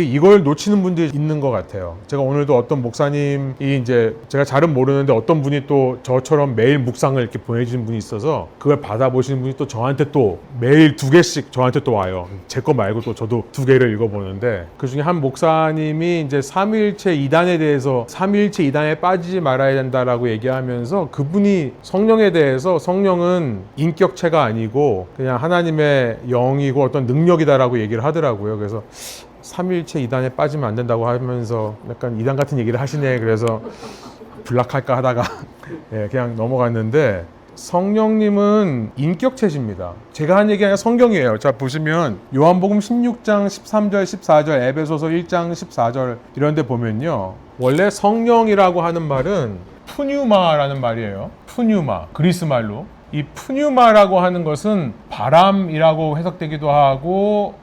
이걸 놓치는 분들이 있는 것 같아요. 제가 오늘도 어떤 목사님이 이제 제가 잘은 모르는데 어떤 분이 또 저처럼 매일 묵상을 이렇게 보내주신 분이 있어서 그걸 받아보시는 분이 또 저한테 또 매일 2개씩 저한테 또 와요. 제 거 말고 또 저도 2개를 읽어보는데 그 중에 한 목사님이 이제 삼위일체 이단에 대해서 삼위일체 이단에 빠지지 말아야 된다라고 얘기하면서 그분이 성령에 대해서 성령은 인격체가 아니고 그냥 하나님의 영이고 어떤 능력이다라고 얘기를 하더라고요. 그래서 삼위일체 이단에 빠지면 안 된다고 하면서 약간 이단 같은 얘기를 하시네. 그래서 불락할까 하다가 예, 그냥 넘어갔는데, 성령님은 인격체십니다. 제가 한 얘기가 아니라 성경이에요. 자, 보시면 요한복음 16장 13절 14절, 에베소서 1장 14절 이런 데 보면요, 원래 성령이라고 하는 말은 푸뉴마라는 말이에요. 푸뉴마, 그리스 말로. 이 푸뉴마라고 하는 것은 바람이라고 해석되기도 하고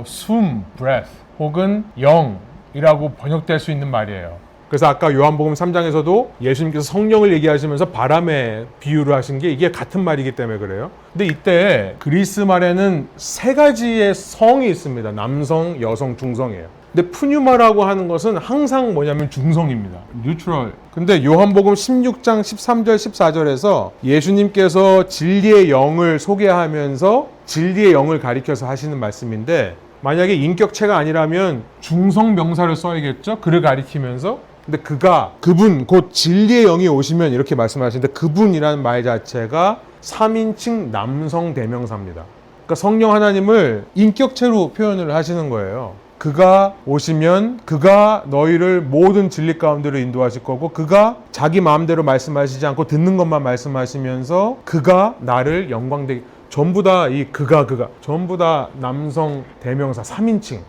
숨, breath, 혹은 영이라고 번역될 수 있는 말이에요. 그래서 아까 요한복음 3장에서도 예수님께서 성령을 얘기하시면서 바람에 비유를 하신 게 이게 같은 말이기 때문에 그래요. 근데 이때 그리스 말에는 세 가지의 성이 있습니다. 남성, 여성, 중성이에요. 근데 푸뉴마라고 하는 것은 항상 뭐냐면 중성입니다. 뉴트럴. 근데 요한복음 16장 13절 14절에서 예수님께서 진리의 영을 소개하면서 진리의 영을 가리켜서 하시는 말씀인데, 만약에 인격체가 아니라면 중성 명사를 써야겠죠? 그를 가리키면서. 근데 그분 곧 진리의 영이 오시면 이렇게 말씀하시는데, 그분이라는 말 자체가 3인칭 남성 대명사입니다. 그러니까 성령 하나님을 인격체로 표현을 하시는 거예요. 그가 오시면 그가 너희를 모든 진리 가운데로 인도하실 거고, 그가 자기 마음대로 말씀하시지 않고 듣는 것만 말씀하시면서 그가 나를 영광되게, 전부 다 이 그가 전부 다 남성 대명사 3인칭.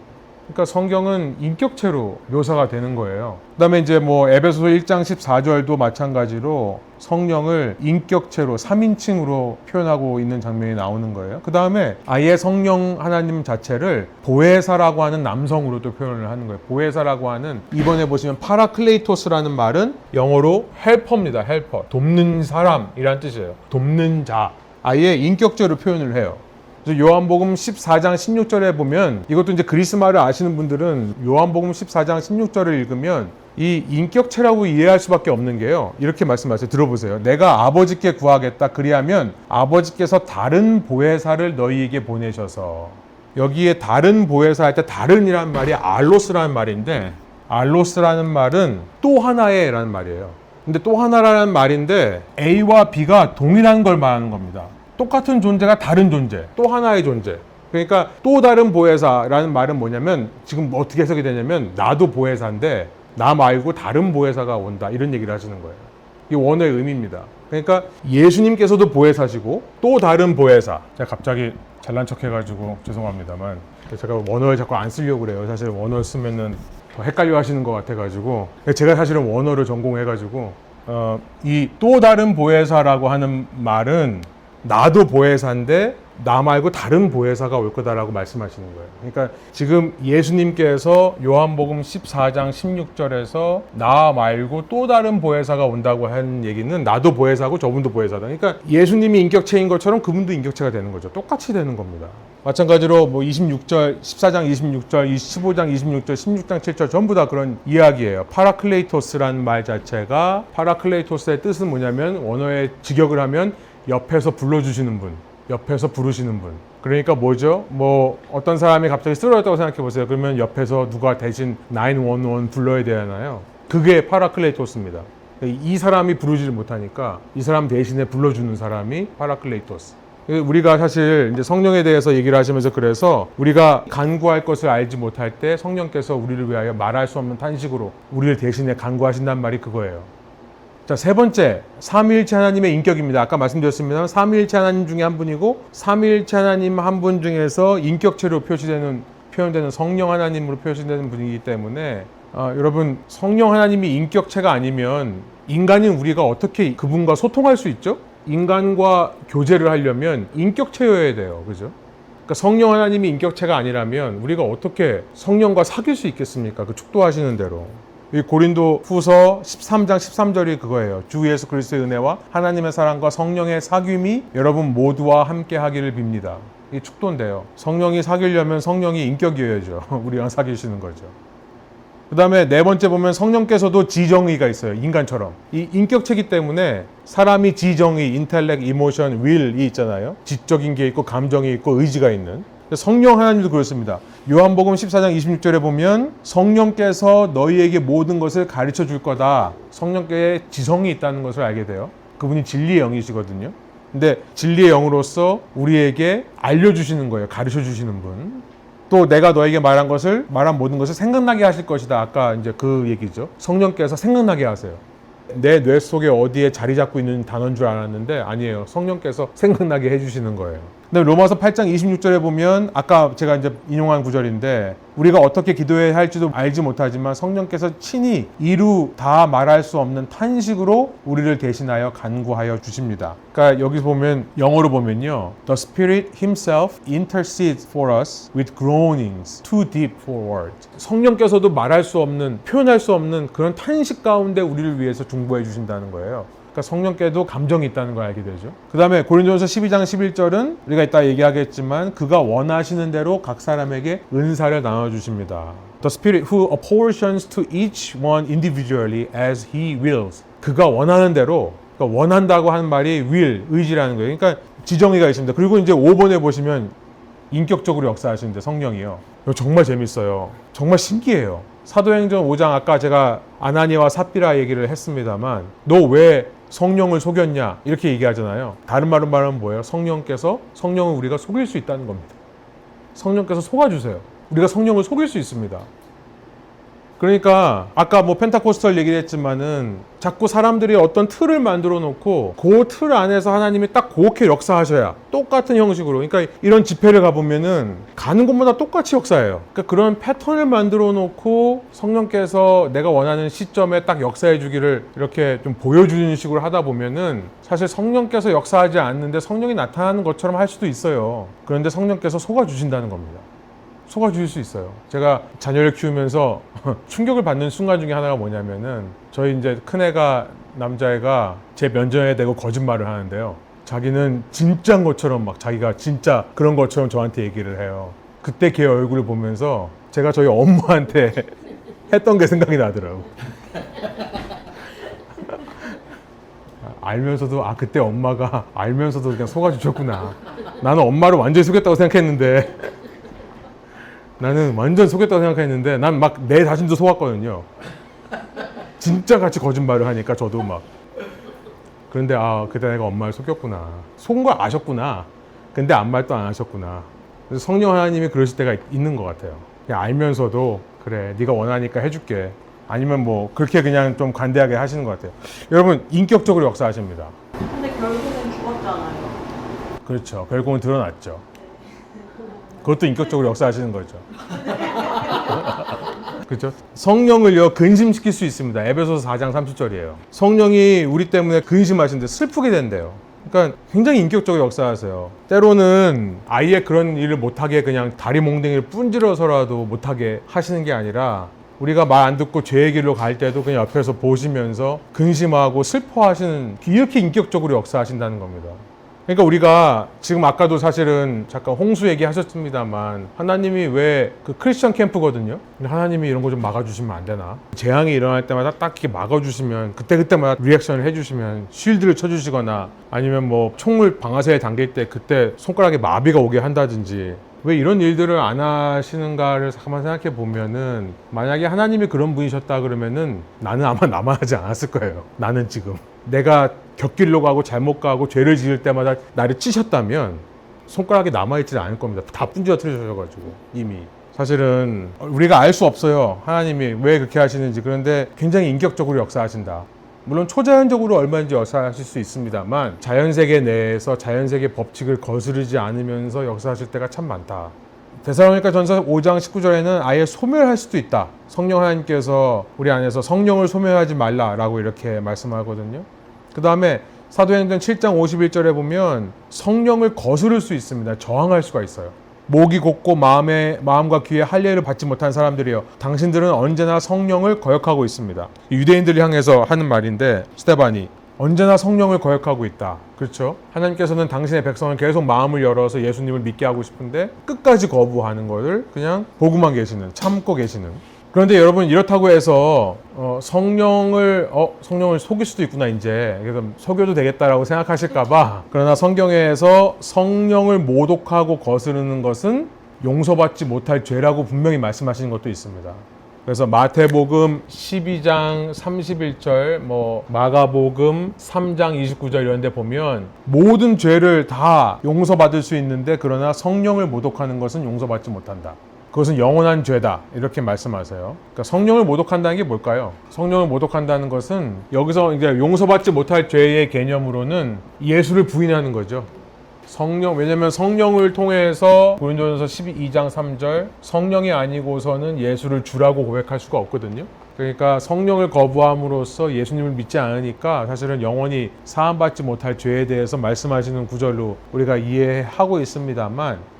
그러니까 성경은 인격체로 묘사가 되는 거예요. 그 다음에 이제 에베소서 1장 14절도 마찬가지로 성령을 인격체로 3인칭으로 표현하고 있는 장면이 나오는 거예요. 그 다음에 아예 성령 하나님 자체를 보혜사라고 하는 남성으로도 표현을 하는 거예요. 보혜사라고 하는, 이번에 보시면 파라클레이토스라는 말은 영어로 헬퍼입니다. 헬퍼. 돕는 사람이란 뜻이에요. 돕는 자. 아예 인격체로 표현을 해요. 요한복음 14장 16절에 보면, 이것도 이제 그리스 말을 아시는 분들은 요한복음 14장 16절을 읽으면 이 인격체라고 이해할 수밖에 없는 게요, 이렇게 말씀하세요. 들어보세요. 내가 아버지께 구하겠다. 그리하면 아버지께서 다른 보혜사를 너희에게 보내셔서. 여기에 다른 보혜사 할 때 다른이라는 말이 알로스라는 말인데, 알로스라는 말은 또 하나의 라는 말이에요. 근데 또 하나라는 말인데 A와 B가 동일한 걸 말하는 겁니다. 똑같은 존재가 다른 존재, 또 하나의 존재. 그러니까 또 다른 보혜사라는 말은 뭐냐면, 지금 어떻게 해석이 되냐면, 나도 보혜사인데 나 말고 다른 보혜사가 온다, 이런 얘기를 하시는 거예요. 이게 원어의 의미입니다. 그러니까 예수님께서도 보혜사시고 또 다른 보혜사. 제가 갑자기 잘난 척 해가지고 죄송합니다만, 제가 원어를 자꾸 안 쓰려고 그래요. 사실 원어 쓰면은 더 헷갈려 하시는 것 같아가지고, 제가 사실은 원어를 전공해가지고 이 또 다른 보혜사라고 하는 말은 나도 보혜사인데 나 말고 다른 보혜사가 올 거다라고 말씀하시는 거예요. 그러니까 지금 예수님께서 요한복음 14장 16절에서 나 말고 또 다른 보혜사가 온다고 한 얘기는 나도 보혜사고 저분도 보혜사다. 그러니까 예수님이 인격체인 것처럼 그분도 인격체가 되는 거죠. 똑같이 되는 겁니다. 마찬가지로 26절, 14장 26절, 15장 26절, 16장 7절 전부 다 그런 이야기예요. 파라클레이토스라는 말 자체가, 파라클레이토스의 뜻은 뭐냐면, 원어의 직역을 하면 옆에서 불러주시는 분, 옆에서 부르시는 분. 그러니까 뭐죠? 어떤 사람이 갑자기 쓰러졌다고 생각해 보세요. 그러면 옆에서 누가 대신 911 불러야 되잖아요. 그게 파라클레이토스입니다. 이 사람이 부르지를 못하니까 이 사람 대신에 불러주는 사람이 파라클레이토스. 우리가 사실 이제 성령에 대해서 얘기를 하시면서, 그래서 우리가 간구할 것을 알지 못할 때 성령께서 우리를 위하여 말할 수 없는 탄식으로 우리를 대신에 간구하신다는 말이 그거예요. 자, 세 번째, 삼위일체 하나님의 인격입니다. 아까 말씀드렸습니다. 삼위일체 하나님 중에 한 분이고, 삼위일체 하나님 한 분 중에서 인격체로 표현되는 성령 하나님으로 표시되는 분이기 때문에, 여러분, 성령 하나님이 인격체가 아니면 인간인 우리가 어떻게 그분과 소통할 수 있죠? 인간과 교제를 하려면 인격체여야 돼요. 그죠? 그러니까 성령 하나님이 인격체가 아니라면 우리가 어떻게 성령과 사귈 수 있겠습니까? 그 축도하시는 대로. 이 고린도 후서 13장 13절이 그거예요. 주 예수 그리스도의 은혜와 하나님의 사랑과 성령의 사귐이 여러분 모두와 함께 하기를 빕니다. 이 축도인데요. 성령이 사귀려면 성령이 인격이어야죠. 우리랑 사귀시는 거죠. 그 다음에 네 번째 보면 성령께서도 지정의가 있어요. 인간처럼. 이 인격체이기 때문에 사람이 지정의, 인텔렉, 이모션, 윌이 있잖아요. 지적인 게 있고 감정이 있고 의지가 있는. 성령 하나님도 그렇습니다. 요한복음 14장 26절에 보면 성령께서 너희에게 모든 것을 가르쳐 줄 거다. 성령께 지성이 있다는 것을 알게 돼요. 그분이 진리의 영이시거든요. 근데 진리의 영으로서 우리에게 알려주시는 거예요. 가르쳐 주시는 분. 또 내가 너에게 말한 모든 것을 생각나게 하실 것이다. 아까 이제 그 얘기죠. 성령께서 생각나게 하세요. 내 뇌 속에 어디에 자리 잡고 있는 단어인 줄 알았는데 아니에요. 성령께서 생각나게 해주시는 거예요. 근데 로마서 8장 26절에 보면 아까 제가 이제 인용한 구절인데 우리가 어떻게 기도해야 할지도 알지 못하지만 성령께서 친히 이루 다 말할 수 없는 탄식으로 우리를 대신하여 간구하여 주십니다. 그러니까 여기서 보면 영어로 보면요. The Spirit Himself intercedes for us with groanings too deep for words. 성령께서도 말할 수 없는, 표현할 수 없는 그런 탄식 가운데 우리를 위해서 중보해 주신다는 거예요. 그러니까 성령께도 감정이 있다는 걸 알게 되죠. 그 다음에 고린도전서 12장 11절은 우리가 이따 얘기하겠지만 그가 원하시는 대로 각 사람에게 은사를 나눠주십니다. The Spirit who apportions to each one individually as He wills. 그가 원하는 대로, 그러니까 원한다고 하는 말이 will, 의지라는 거예요. 그러니까 지정의가 있습니다. 그리고 이제 5번에 보시면 인격적으로 역사하시는데 성령이요. 이거 정말 재밌어요. 정말 신기해요. 사도행전 5장 아까 제가 아나니와 삽비라 얘기를 했습니다만 너 왜 성령을 속였냐 이렇게 얘기하잖아요. 다른 말은 뭐예요? 성령은 우리가 속일 수 있다는 겁니다. 성령께서 속아주세요. 우리가 성령을 속일 수 있습니다. 그러니까 아까 뭐 펜타코스탈 얘기를 했지만은 자꾸 사람들이 어떤 틀을 만들어 놓고 그 틀 안에서 하나님이 딱 그렇게 역사하셔야 똑같은 형식으로, 그러니까 이런 집회를 가보면은 가는 곳마다 똑같이 역사해요. 그러니까 그런 패턴을 만들어 놓고 성령께서 내가 원하는 시점에 딱 역사해 주기를 이렇게 좀 보여주는 식으로 하다 보면은 사실 성령께서 역사하지 않는데 성령이 나타나는 것처럼 할 수도 있어요. 그런데 성령께서 속아주신다는 겁니다. 속아주실 수 있어요. 제가 자녀를 키우면서 충격을 받는 순간 중에 하나가 뭐냐면은 저희 이제 큰애가, 남자애가 제 면전에 대고 거짓말을 하는데요. 자기는 진짜인 것처럼 막 자기가 진짜 그런 것처럼 저한테 얘기를 해요. 그때 걔 얼굴을 보면서 제가 저희 엄마한테 했던 게 생각이 나더라고. 알면서도 그때 엄마가 알면서도 그냥 속아주셨구나. 나는 엄마를 완전히 속였다고 생각했는데 나는 완전 속였다고 생각했는데 난 막 내 자신도 속았거든요. 진짜 같이 거짓말을 하니까 저도 막. 그런데 그때 내가 엄마를 속였구나. 속은 걸 아셨구나. 근데 아무 말도 안 하셨구나. 그래서 성령 하나님이 그러실 때가 있는 것 같아요. 그냥 알면서도 그래 네가 원하니까 해줄게. 아니면 뭐 그렇게 그냥 좀 관대하게 하시는 것 같아요. 여러분 인격적으로 역사하십니다. 근데 결국은 죽었잖아요. 그렇죠. 결국은 드러났죠. 그것도 인격적으로 역사하시는 거죠. 그렇죠? 성령을요 근심시킬 수 있습니다. 에베소서 4장 30절이에요. 성령이 우리 때문에 근심하시는데 슬프게 된대요. 그러니까 굉장히 인격적으로 역사하세요. 때로는 아예 그런 일을 못하게 그냥 다리 몽댕이를 분질러서라도 못하게 하시는 게 아니라 우리가 말 안 듣고 죄의 길로 갈 때도 그냥 옆에서 보시면서 근심하고 슬퍼하시는, 이렇게 인격적으로 역사하신다는 겁니다. 그러니까 우리가 지금 아까도 사실은 잠깐 홍수 얘기하셨습니다만 하나님이 왜 그 크리스천 캠프거든요. 하나님이 이런 거 좀 막아주시면 안 되나? 재앙이 일어날 때마다 딱 이렇게 막아주시면 그때마다 리액션을 해주시면 쉴드를 쳐주시거나 아니면 뭐 총을 방아쇠에 당길 때 그때 손가락에 마비가 오게 한다든지 왜 이런 일들을 안 하시는가를 잠깐만 생각해 보면은 만약에 하나님이 그런 분이셨다 그러면은 나는 아마 남아하지 않았을 거예요. 나는 지금 내가 곁길로 가고 잘못 가고 죄를 지을 때마다 나를 찌셨다면 손가락에 남아있지 않을 겁니다. 다 분지러뜨려셔가지고 이미. 사실은 우리가 알 수 없어요. 하나님이 왜 그렇게 하시는지. 그런데 굉장히 인격적으로 역사하신다. 물론 초자연적으로 얼마든지 역사하실 수 있습니다만 자연세계 내에서 자연세계 법칙을 거스르지 않으면서 역사하실 때가 참 많다. 데살로니가 전서 5장 19절에는 아예 소멸할 수도 있다. 성령 하나님께서 우리 안에서 성령을 소멸하지 말라라고 이렇게 말씀하거든요. 그 다음에 사도행전 7장 51절에 보면 성령을 거스를 수 있습니다. 저항할 수가 있어요. 목이 곧고 마음과 귀에 할례를 받지 못한 사람들이여 당신들은 언제나 성령을 거역하고 있습니다. 유대인들을 향해서 하는 말인데 스데반이 언제나 성령을 거역하고 있다. 그렇죠? 하나님께서는 당신의 백성을 계속 마음을 열어서 예수님을 믿게 하고 싶은데 끝까지 거부하는 것을 그냥 보고만 계시는, 참고 계시는. 그런데 여러분 이렇다고 해서 성령을 속일 수도 있구나 이제 그래서 속여도 되겠다라고 생각하실까봐. 그러나 성경에서 성령을 모독하고 거스르는 것은 용서받지 못할 죄라고 분명히 말씀하시는 것도 있습니다. 그래서 마태복음 12장 31절, 마가복음 3장 29절 이런 데 보면 모든 죄를 다 용서받을 수 있는데 그러나 성령을 모독하는 것은 용서받지 못한다. 그것은 영원한 죄다 이렇게 말씀하세요. 그러니까 성령을 모독한다는 게 뭘까요? 성령을 모독한다는 것은 여기서 이제 용서받지 못할 죄의 개념으로는 예수를 부인하는 거죠. 왜냐면 성령을 통해서 고린도전서 12장 3절 성령이 아니고서는 예수를 주라고 고백할 수가 없거든요. 그러니까 성령을 거부함으로써 예수님을 믿지 않으니까 사실은 영원히 사함받지 못할 죄에 대해서 말씀하시는 구절로 우리가 이해하고 있습니다만,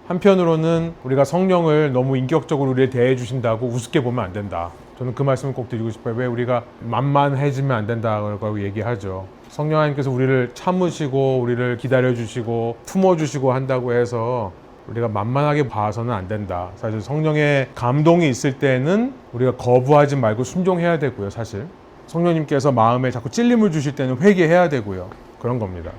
한편으로는 우리가 성령을 너무 인격적으로 우리를 대해 주신다고 우습게 보면 안 된다. 저는 그 말씀을 꼭 드리고 싶어요. 왜 우리가 만만해지면 안 된다고 얘기하죠. 성령 하나님께서 우리를 참으시고 우리를 기다려주시고 품어주시고 한다고 해서 우리가 만만하게 봐서는 안 된다. 사실 성령의 감동이 있을 때는 우리가 거부하지 말고 순종해야 되고요. 사실 성령님께서 마음에 자꾸 찔림을 주실 때는 회개해야 되고요. 그런 겁니다.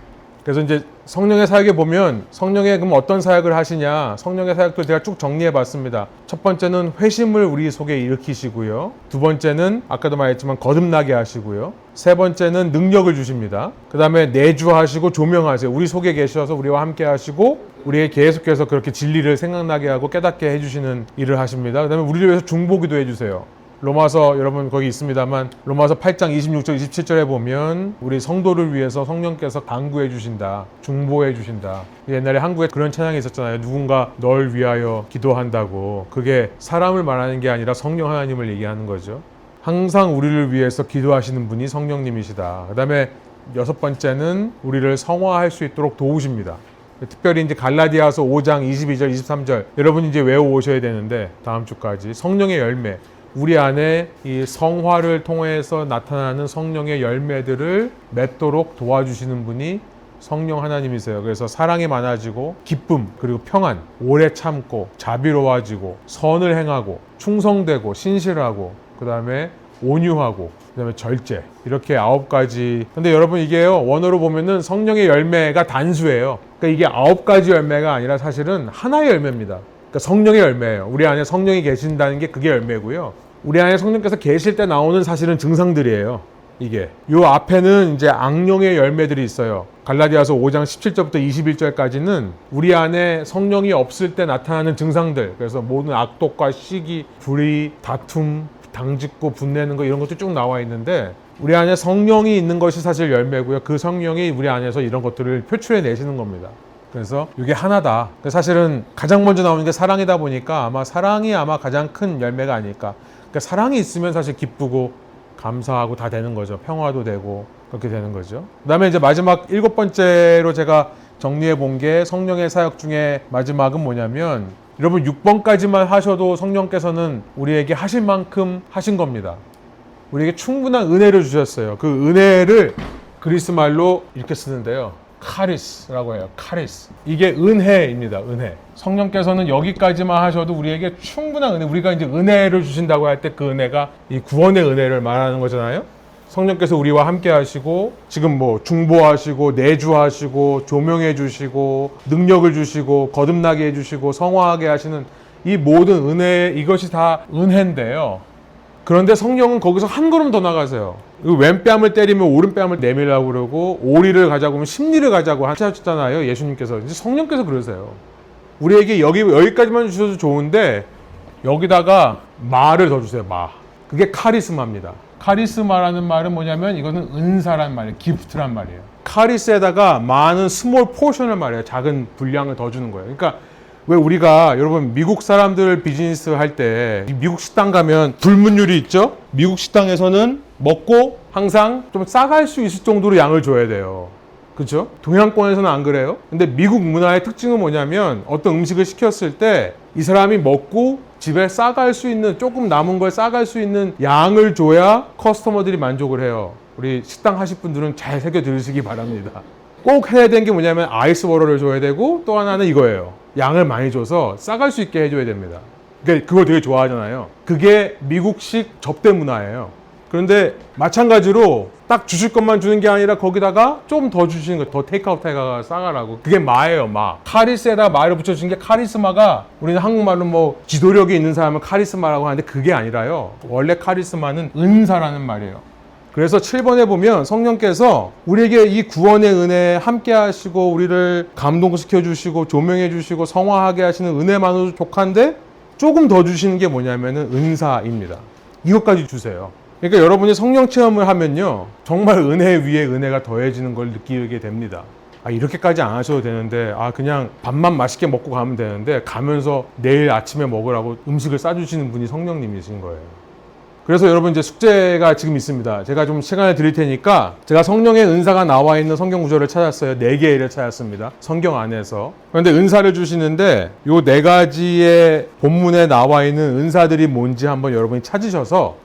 그래서 이제 성령의 사역에 보면 성령의 그럼 어떤 사역을 하시냐, 성령의 사역도 제가 쭉 정리해 봤습니다. 첫 번째는 회심을 우리 속에 일으키시고요. 두 번째는 아까도 말했지만 거듭나게 하시고요. 세 번째는 능력을 주십니다. 그 다음에 내주하시고 조명하세요. 우리 속에 계셔서 우리와 함께 하시고 우리에게 계속해서 그렇게 진리를 생각나게 하고 깨닫게 해주시는 일을 하십니다. 그 다음에 우리를 위해서 중보기도 해주세요. 로마서 여러분 거기 있습니다만 로마서 8장 26절 27절에 보면 우리 성도를 위해서 성령께서 간구해 주신다, 중보해 주신다. 옛날에 한국에 그런 찬양이 있었잖아요. 누군가 널 위하여 기도한다고. 그게 사람을 말하는 게 아니라 성령 하나님을 얘기하는 거죠. 항상 우리를 위해서 기도하시는 분이 성령님이시다. 그 다음에 여섯 번째는 우리를 성화할 수 있도록 도우십니다. 특별히 이제 갈라디아서 5장 22절 23절 여러분 이제 외워 오셔야 되는데 다음 주까지 성령의 열매, 우리 안에 이 성화를 통해서 나타나는 성령의 열매들을 맺도록 도와주시는 분이 성령 하나님이세요. 그래서 사랑이 많아지고 기쁨, 그리고 평안, 오래 참고 자비로워지고 선을 행하고 충성되고 신실하고 그 다음에 온유하고 그 다음에 절제, 이렇게 9가지. 근데 여러분 이게요, 원어로 보면은 성령의 열매가 단수예요. 그러니까 이게 9가지 열매가 아니라 사실은 하나의 열매입니다. 그러니까 성령의 열매예요. 우리 안에 성령이 계신다는 게 그게 열매고요. 우리 안에 성령께서 계실 때 나오는 사실은 증상들이에요. 이게 요 앞에는 이제 악령의 열매들이 있어요. 갈라디아서 5장 17절부터 21절까지는 우리 안에 성령이 없을 때 나타나는 증상들. 그래서 모든 악독과 시기, 불의, 다툼, 당짓고 분내는 거 이런 것도 쭉 나와 있는데 우리 안에 성령이 있는 것이 사실 열매고요. 그 성령이 우리 안에서 이런 것들을 표출해 내시는 겁니다. 그래서 이게 하나다. 사실은 가장 먼저 나오는 게 사랑이다 보니까 아마 사랑이 가장 큰 열매가 아닐까. 그러니까 사랑이 있으면 사실 기쁘고 감사하고 다 되는 거죠. 평화도 되고 그렇게 되는 거죠. 그 다음에 이제 마지막 7번째로 제가 정리해 본 게 성령의 사역 중에 마지막은 뭐냐면 여러분 6번까지만 하셔도 성령께서는 우리에게 하실 만큼 하신 겁니다. 우리에게 충분한 은혜를 주셨어요. 그 은혜를 그리스 말로 이렇게 쓰는데요. 카리스라고 해요. 카리스. 이게 은혜입니다. 은혜. 성령께서는 여기까지만 하셔도 우리에게 충분한 은혜. 우리가 이제 은혜를 주신다고 할 때 그 은혜가 이 구원의 은혜를 말하는 거잖아요. 성령께서 우리와 함께 하시고 지금 뭐 중보하시고 내주하시고 조명해 주시고 능력을 주시고 거듭나게 해 주시고 성화하게 하시는 이 모든 은혜, 이것이 다 은혜인데요. 그런데 성령은 거기서 한 걸음 더 나가세요. 왼뺨을 때리면 오른뺨을 내밀라고 그러고 오리를 가자고 하면 십리를 가자고 하셨잖아요. 예수님께서. 이제 성령께서 그러세요. 우리에게 여기까지만 주셔도 좋은데 여기다가 마를 더 주세요. 마. 그게 카리스마입니다. 카리스마라는 말은 뭐냐면 이거는 은사란 말이에요. 기프트란 말이에요. 카리스에다가 마는 스몰 포션을 말해요. 작은 분량을 더 주는 거예요. 그러니까 왜 우리가 여러분 미국 사람들 비즈니스 할 때 미국 식당 가면 불문율이 있죠? 미국 식당에서는 먹고 항상 좀 싸갈 수 있을 정도로 양을 줘야 돼요. 그렇죠? 동양권에서는 안 그래요? 근데 미국 문화의 특징은 뭐냐면 어떤 음식을 시켰을 때 이 사람이 먹고 집에 싸갈 수 있는 조금 남은 걸 싸갈 수 있는 양을 줘야 커스터머들이 만족을 해요. 우리 식당 하실 분들은 잘 새겨 들으시기 바랍니다. 꼭 해야 되는 게 뭐냐면 아이스 워터를 줘야 되고 또 하나는 이거예요. 양을 많이 줘서 싸갈 수 있게 해줘야 됩니다. 그러니까 그걸 되게 좋아하잖아요. 그게 미국식 접대 문화예요. 그런데 마찬가지로 딱 주실 것만 주는 게 아니라 거기다가 좀 더 주시는 거, 더 테이크아웃 해가 싸가라고. 그게 마예요, 마. 카리스에다 마를 붙여주신 게 카리스마가 우리는 한국말로 뭐 지도력이 있는 사람은 카리스마라고 하는데 그게 아니라요. 원래 카리스마는 은사라는 말이에요. 그래서 7번에 보면 성령께서 우리에게 이 구원의 은혜에 함께 하시고 우리를 감동시켜 주시고 조명해 주시고 성화하게 하시는 은혜만으로도 족한데 조금 더 주시는 게 뭐냐면은 은사입니다. 이것까지 주세요. 그러니까 여러분이 성령 체험을 하면요, 정말 은혜 위에 은혜가 더해지는 걸 느끼게 됩니다. 이렇게까지 안 하셔도 되는데, 그냥 밥만 맛있게 먹고 가면 되는데, 가면서 내일 아침에 먹으라고 음식을 싸주시는 분이 성령님이신 거예요. 그래서 여러분 이제 숙제가 지금 있습니다. 제가 좀 시간을 드릴 테니까 제가 성령의 은사가 나와 있는 성경 구절을 찾았어요. 4개를 찾았습니다. 성경 안에서. 그런데 은사를 주시는데 요 4가지의 본문에 나와 있는 은사들이 뭔지 한번 여러분이 찾으셔서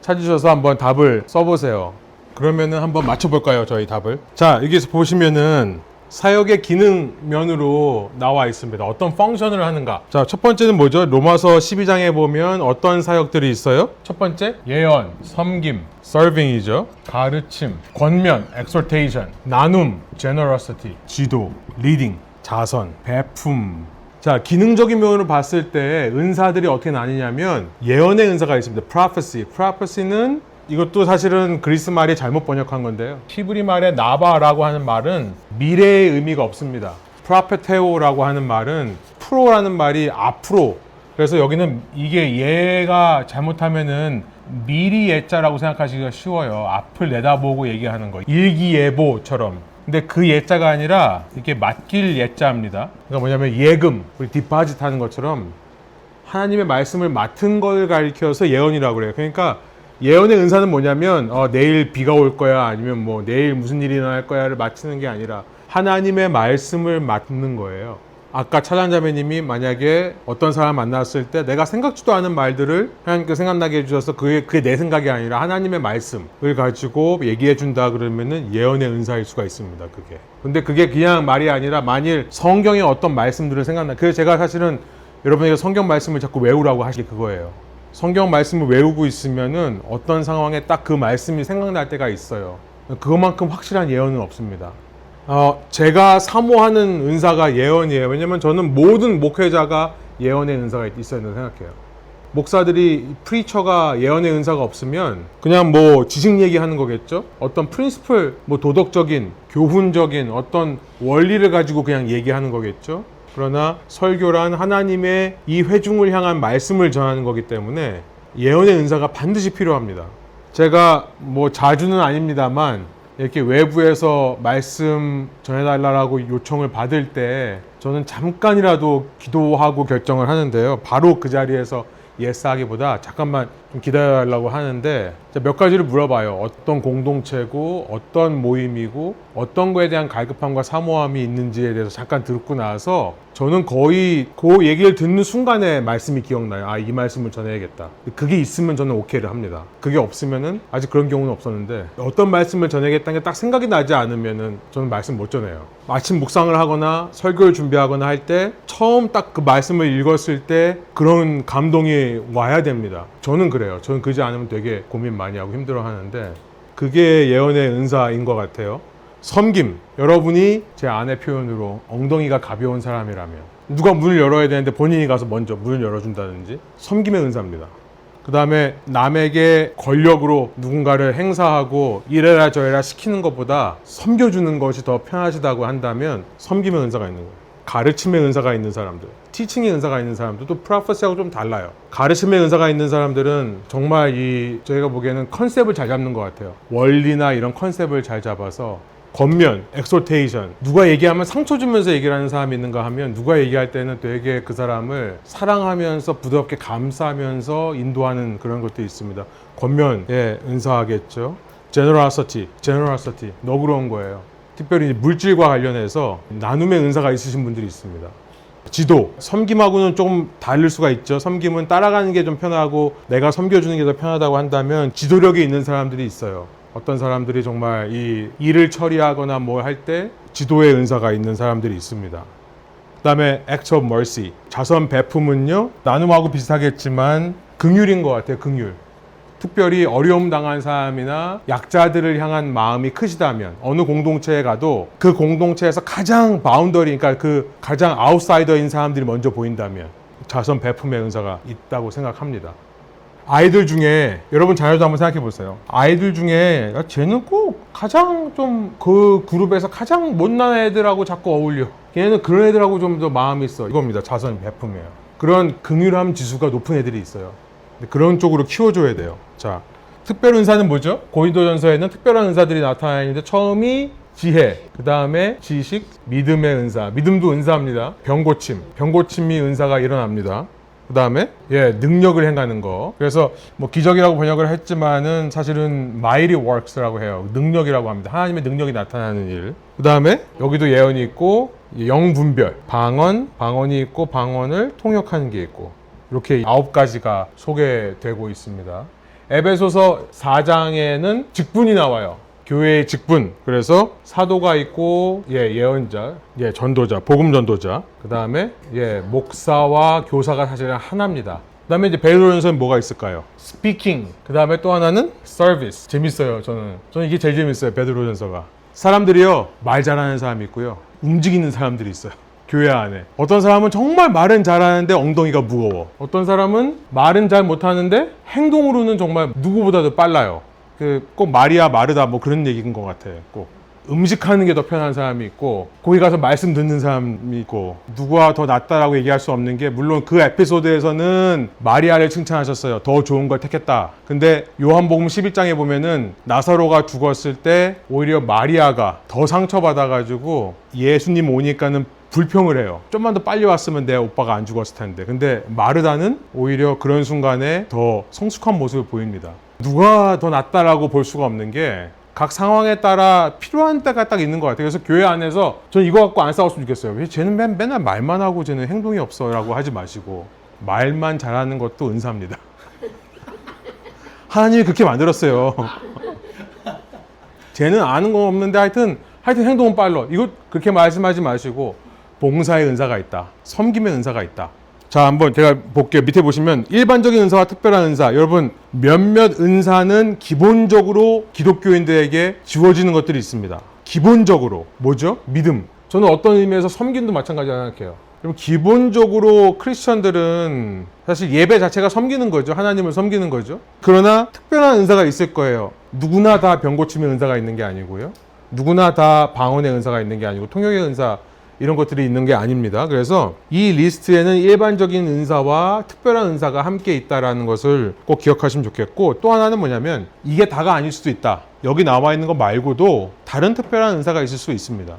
한번 답을 써보세요. 그러면은 한번 맞춰볼까요? 저희 답을. 자, 여기서 보시면은 사역의 기능면으로 나와 있습니다. 어떤 펑션을 하는가. 자, 첫 번째는 뭐죠? 로마서 12장에 보면 어떤 사역들이 있어요? 첫 번째, 예언, 섬김, serving이죠. 가르침, 권면, exhortation, 나눔, generosity, 지도, leading, 자선, 배품. 자, 기능적인 면으로 봤을 때 은사들이 어떻게 나뉘냐면 예언의 은사가 있습니다. prophecy는 이것도 사실은 그리스 말이 잘못 번역한 건데요. 히브리 말의 나바라고 하는 말은 미래의 의미가 없습니다. 프라페테오라고 하는 말은 프로라는 말이 앞으로. 그래서 여기는 이게 얘가 잘못하면은 미리 예자라고 생각하시기가 쉬워요. 앞을 내다보고 얘기하는 거. 일기예보처럼. 근데 그 예자가 아니라 이렇게 맡길 예자입니다. 그러니까 뭐냐면 예금, 우리 디파짓 하는 것처럼 하나님의 말씀을 맡은 걸 가리켜서 예언이라고 그래요. 그러니까 예언의 은사는 뭐냐면 내일 비가 올 거야, 아니면 뭐 내일 무슨 일이 일어날 거야를 맞히는 게 아니라 하나님의 말씀을 맡는 거예요. 아까 차장자매님이 만약에 어떤 사람 만났을 때 내가 생각지도 않은 말들을 하나님께 생각나게 해주셔서 그게 내 생각이 아니라 하나님의 말씀을 가지고 얘기해 준다 그러면은 예언의 은사일 수가 있습니다. 그게. 근데 그게 그냥 말이 아니라 만일 성경의 어떤 말씀들을 그래서 제가 사실은 여러분에게 성경 말씀을 자꾸 외우라고 하신 게 그거예요. 성경 말씀을 외우고 있으면은 어떤 상황에 딱 그 말씀이 생각날 때가 있어요. 그것만큼 확실한 예언은 없습니다. 제가 사모하는 은사가 예언이에요. 왜냐면 저는 모든 목회자가 예언의 은사가 있어야 된다고 생각해요. 목사들이, 프리처가 예언의 은사가 없으면 그냥 뭐 지식 얘기하는 거겠죠? 어떤 프린시플, 뭐 도덕적인, 교훈적인 어떤 원리를 가지고 그냥 얘기하는 거겠죠? 그러나 설교란 하나님의 이 회중을 향한 말씀을 전하는 거기 때문에 예언의 은사가 반드시 필요합니다. 제가 뭐 자주는 아닙니다만 이렇게 외부에서 말씀 전해달라고 요청을 받을 때 저는 잠깐이라도 기도하고 결정을 하는데요. 바로 그 자리에서 예스 하기보다 잠깐만 좀 기다려달라고 하는데 몇 가지를 물어봐요. 어떤 공동체고 어떤 모임이고 어떤 거에 대한 갈급함과 사모함이 있는지에 대해서 잠깐 듣고 나서 저는 거의 그 얘기를 듣는 순간에 말씀이 기억나요. 이 말씀을 전해야겠다. 그게 있으면 저는 오케이를 합니다. 그게 없으면은, 아직 그런 경우는 없었는데 어떤 말씀을 전해야겠다는 게 딱 생각이 나지 않으면은 저는 말씀 못 전해요. 아침 묵상을 하거나 설교를 준비하거나 할 때 처음 딱 그 말씀을 읽었을 때 그런 감동이 와야 됩니다. 저는 그래요. 저는 그러지 않으면 되게 고민 많이 하고 힘들어 하는데 그게 예언의 은사인 것 같아요. 섬김. 여러분이 제 아내 표현으로 엉덩이가 가벼운 사람이라면 누가 문을 열어야 되는데 본인이 가서 먼저 문을 열어준다든지 섬김의 은사입니다. 그 다음에 남에게 권력으로 누군가를 행사하고 이래라 저래라 시키는 것보다 섬겨주는 것이 더 편하시다고 한다면 섬김의 은사가 있는 거예요. 가르침의 은사가 있는 사람들, 티칭의 은사가 있는 사람들도 프로페시하고 좀 달라요. 가르침의 은사가 있는 사람들은 정말 저희가 보기에는 컨셉을 잘 잡는 것 같아요. 원리나 이런 컨셉을 잘 잡아서 권면, exhortation. 누가 얘기하면 상처 주면서 얘기를 하는 사람이 있는가 하면 누가 얘기할 때는 되게 그 사람을 사랑하면서 부드럽게 감싸면서 인도하는 그런 것도 있습니다. 권면의 은사하겠죠. generosity. 너그러운 거예요. 특별히 물질과 관련해서 나눔의 은사가 있으신 분들이 있습니다. 지도, 섬김하고는 조금 다를 수가 있죠. 섬김은 따라가는 게 좀 편하고 내가 섬겨주는 게 더 편하다고 한다면 지도력이 있는 사람들이 있어요. 어떤 사람들이 정말 이 일을 처리하거나 뭘 할 때 지도의 은사가 있는 사람들이 있습니다. 그 다음에 act of mercy, 자선 배품은요, 나눔하고 비슷하겠지만 긍휼인 것 같아요. 긍휼. 특별히 어려움 당한 사람이나 약자들을 향한 마음이 크시다면 어느 공동체에 가도 그 공동체에서 가장 바운더리, 그러니까 그 가장 아웃사이더인 사람들이 먼저 보인다면 자선 배품의 은사가 있다고 생각합니다. 아이들 중에, 여러분 자녀도 한번 생각해 보세요. 아이들 중에 쟤는 꼭 가장 좀 그 그룹에서 가장 못난 애들하고 자꾸 어울려. 걔는 그런 애들하고 좀 더 마음이 있어. 이겁니다. 자선 배품이에요. 그런 긍휼함 지수가 높은 애들이 있어요. 근데 그런 쪽으로 키워줘야 돼요. 자, 특별 은사는 뭐죠? 고린도전서에는 특별한 은사들이 나타나 있는데 처음이 지혜, 그 다음에 지식, 믿음의 은사. 믿음도 은사입니다. 병고침이 은사가 일어납니다. 그 다음에 능력을 행하는 거. 그래서 뭐 기적이라고 번역을 했지만은 사실은 mighty works라고 해요. 능력이라고 합니다. 하나님의 능력이 나타나는 일. 그 다음에 여기도 예언이 있고 영분별, 방언이 있고 방언을 통역하는 게 있고 이렇게 9가지가 소개되고 있습니다. 에베소서 4장에는 직분이 나와요. 교회의 직분. 그래서 사도가 있고 예언자, 전도자, 복음 전도자. 그 다음에 목사와 교사가 사실은 하나입니다. 그 다음에 이제 베드로전서는 뭐가 있을까요? 스피킹. 그 다음에 또 하나는 서비스. 재밌어요. 저는 이게 제일 재밌어요. 베드로전서가. 사람들이요, 말 잘하는 사람이 있고요, 움직이는 사람들이 있어요. 교회 안에. 어떤 사람은 정말 말은 잘하는데 엉덩이가 무거워. 어떤 사람은 말은 잘 못하는데 행동으로는 정말 누구보다도 빨라요. 꼭 마리아 마르다 뭐 그런 얘기인 것 같아. 꼭 음식하는 게 더 편한 사람이 있고 거기 가서 말씀 듣는 사람이 있고 누구와 더 낫다라고 얘기할 수 없는 게, 물론 그 에피소드에서는 마리아를 칭찬하셨어요. 더 좋은 걸 택했다. 근데 요한복음 11장에 보면은 나사로가 죽었을 때 오히려 마리아가 더 상처받아가지고 예수님 오니까는 불평을 해요. 좀만 더 빨리 왔으면 내 오빠가 안 죽었을 텐데. 근데 마르다는 오히려 그런 순간에 더 성숙한 모습을 보입니다. 누가 더 낫다라고 볼 수가 없는 게 각 상황에 따라 필요한 때가 딱 있는 것 같아요. 그래서 교회 안에서 저는 이거 갖고 안 싸웠으면 좋겠어요. 왜 쟤는 맨날 말만 하고 쟤는 행동이 없어 라고 하지 마시고, 말만 잘하는 것도 은사입니다. 하나님이 그렇게 만들었어요. 쟤는 아는 건 없는데 하여튼 행동은 빨라. 이거 그렇게 말씀하지 마시고, 봉사의 은사가 있다. 섬김의 은사가 있다. 자, 한번 제가 볼게요. 밑에 보시면 일반적인 은사와 특별한 은사. 여러분, 몇몇 은사는 기본적으로 기독교인들에게 주어지는 것들이 있습니다. 기본적으로. 뭐죠? 믿음. 저는 어떤 의미에서 섬김도 마찬가지라고 생각해요. 그럼 기본적으로 크리스천들은 사실 예배 자체가 섬기는 거죠. 하나님을 섬기는 거죠. 그러나 특별한 은사가 있을 거예요. 누구나 다 병고침의 은사가 있는 게 아니고요. 누구나 다 방언의 은사가 있는 게 아니고 통역의 은사, 이런 것들이 있는 게 아닙니다. 그래서 이 리스트에는 일반적인 은사와 특별한 은사가 함께 있다는 것을 꼭 기억하시면 좋겠고, 또 하나는 뭐냐면 이게 다가 아닐 수도 있다. 여기 나와 있는 것 말고도 다른 특별한 은사가 있을 수 있습니다.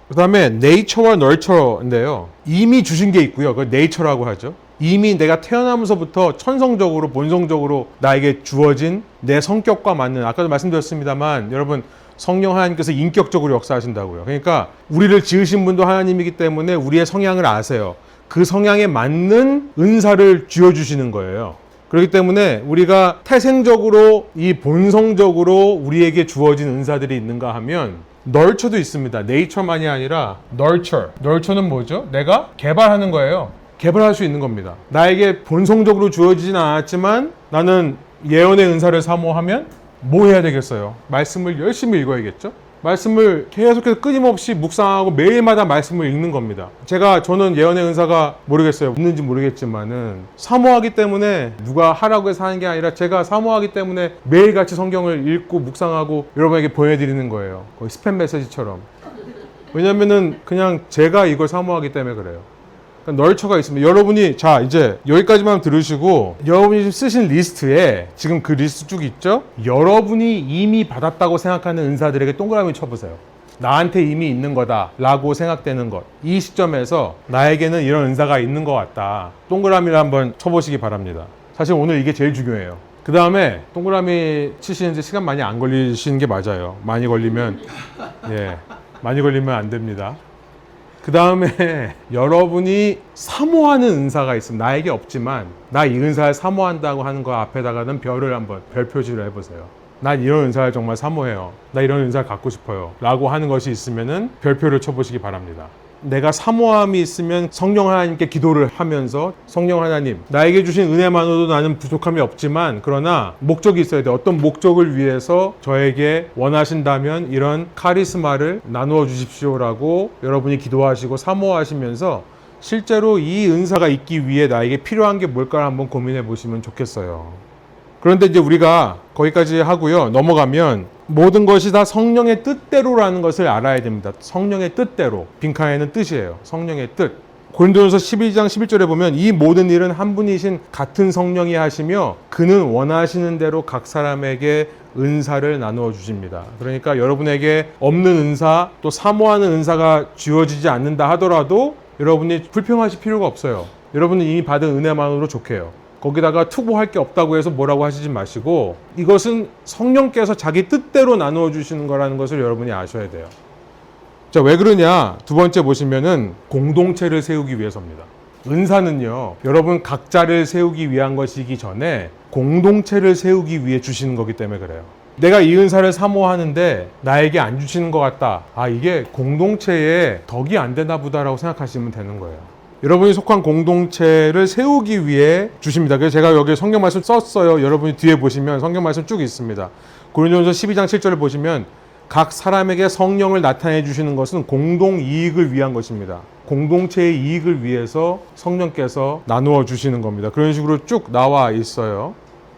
그 다음에 네이처와 널처인데요. 이미 주신 게 있고요. 그걸 네이처라고 하죠. 이미 내가 태어나면서부터 천성적으로 본성적으로 나에게 주어진 내 성격과 맞는, 아까도 말씀드렸습니다만 여러분, 성령 하나님께서 인격적으로 역사하신다고요. 그러니까 우리를 지으신 분도 하나님이기 때문에 우리의 성향을 아세요. 그 성향에 맞는 은사를 쥐어주시는 거예요. 그렇기 때문에 우리가 태생적으로 이 본성적으로 우리에게 주어진 은사들이 있는가 하면 널처도 있습니다. 네이처만이 아니라 널처는 뭐죠? 내가 개발하는 거예요. 개발할 수 있는 겁니다. 나에게 본성적으로 주어지진 않았지만 나는 예언의 은사를 사모하면 뭐 해야 되겠어요? 말씀을 열심히 읽어야겠죠? 말씀을 계속해서 끊임없이 묵상하고 매일마다 말씀을 읽는 겁니다. 저는 예언의 은사가 모르겠어요. 있는지 모르겠지만은 사모하기 때문에, 누가 하라고 해서 하는 게 아니라 제가 사모하기 때문에 매일같이 성경을 읽고 묵상하고 여러분에게 보여드리는 거예요. 거의 스팸 메시지처럼. 왜냐면은 그냥 제가 이걸 사모하기 때문에 그래요. 널처가 있습니다. 여러분이, 자, 이제 여기까지만 들으시고, 여러분이 쓰신 리스트에 지금 그 리스트 쭉 있죠? 여러분이 이미 받았다고 생각하는 은사들에게 동그라미 쳐보세요. 나한테 이미 있는 거다 라고 생각되는 것, 이 시점에서 나에게는 이런 은사가 있는 것 같다, 동그라미를 한번 쳐보시기 바랍니다. 사실 오늘 이게 제일 중요해요. 그 다음에 동그라미 치시는데 시간 많이 안 걸리시는 게 맞아요. 많이 걸리면 안 됩니다. 그 다음에 여러분이 사모하는 은사가 있으면, 나에게 없지만 나 이 은사를 사모한다고 하는 거 앞에다가는 별 표시를 해보세요. 난 이런 은사를 정말 사모해요. 나 이런 은사를 갖고 싶어요 라고 하는 것이 있으면은 별표를 쳐보시기 바랍니다. 내가 사모함이 있으면 성령 하나님께 기도를 하면서, 성령 하나님, 나에게 주신 은혜만으로도 나는 부족함이 없지만 그러나 목적이 있어야 돼. 어떤 목적을 위해서 저에게 원하신다면 이런 카리스마를 나누어 주십시오라고 여러분이 기도하시고 사모하시면서 실제로 이 은사가 있기 위해 나에게 필요한 게 뭘까 한번 고민해 보시면 좋겠어요. 그런데 이제 우리가 거기까지 하고요, 넘어가면 모든 것이 다 성령의 뜻대로라는 것을 알아야 됩니다. 성령의 뜻대로. 빈칸에는 뜻이에요. 성령의 뜻. 고린도전서 12장 11절에 보면 이 모든 일은 한 분이신 같은 성령이 하시며 그는 원하시는 대로 각 사람에게 은사를 나누어 주십니다. 그러니까 여러분에게 없는 은사 또 사모하는 은사가 주어지지 않는다 하더라도 여러분이 불평하실 필요가 없어요. 여러분은 이미 받은 은혜만으로 좋게요. 거기다가 투고할 게 없다고 해서 뭐라고 하시지 마시고 이것은 성령께서 자기 뜻대로 나누어 주시는 거라는 것을 여러분이 아셔야 돼요. 자, 왜 그러냐? 두 번째 보시면은 공동체를 세우기 위해서입니다. 은사는요, 여러분 각자를 세우기 위한 것이기 전에 공동체를 세우기 위해 주시는 거기 때문에 그래요. 내가 이 은사를 사모하는데 나에게 안 주시는 것 같다. 아, 이게 공동체에 덕이 안 되나 보다라고 생각하시면 되는 거예요. 여러분이 속한 공동체를 세우기 위해 주십니다. 그래서 제가 여기 성경 말씀 썼어요. 여러분이 뒤에 보시면 성경 말씀 쭉 있습니다. 고린도전서 12장 7절을 보시면 각 사람에게 성령을 나타내 주시는 것은 공동 이익을 위한 것입니다. 공동체의 이익을 위해서 성령께서 나누어 주시는 겁니다. 그런 식으로 쭉 나와 있어요.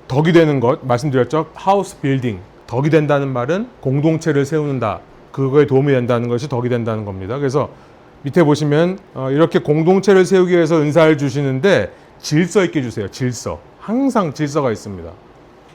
덕이 되는 것 말씀드렸죠. 하우스 빌딩. 덕이 된다는 말은 공동체를 세우는다. 그거에 도움이 된다는 것이 덕이 된다는 겁니다. 그래서 밑에 보시면 이렇게 공동체를 세우기 위해서 은사를 주시는데 질서 있게 주세요. 질서. 항상 질서가 있습니다.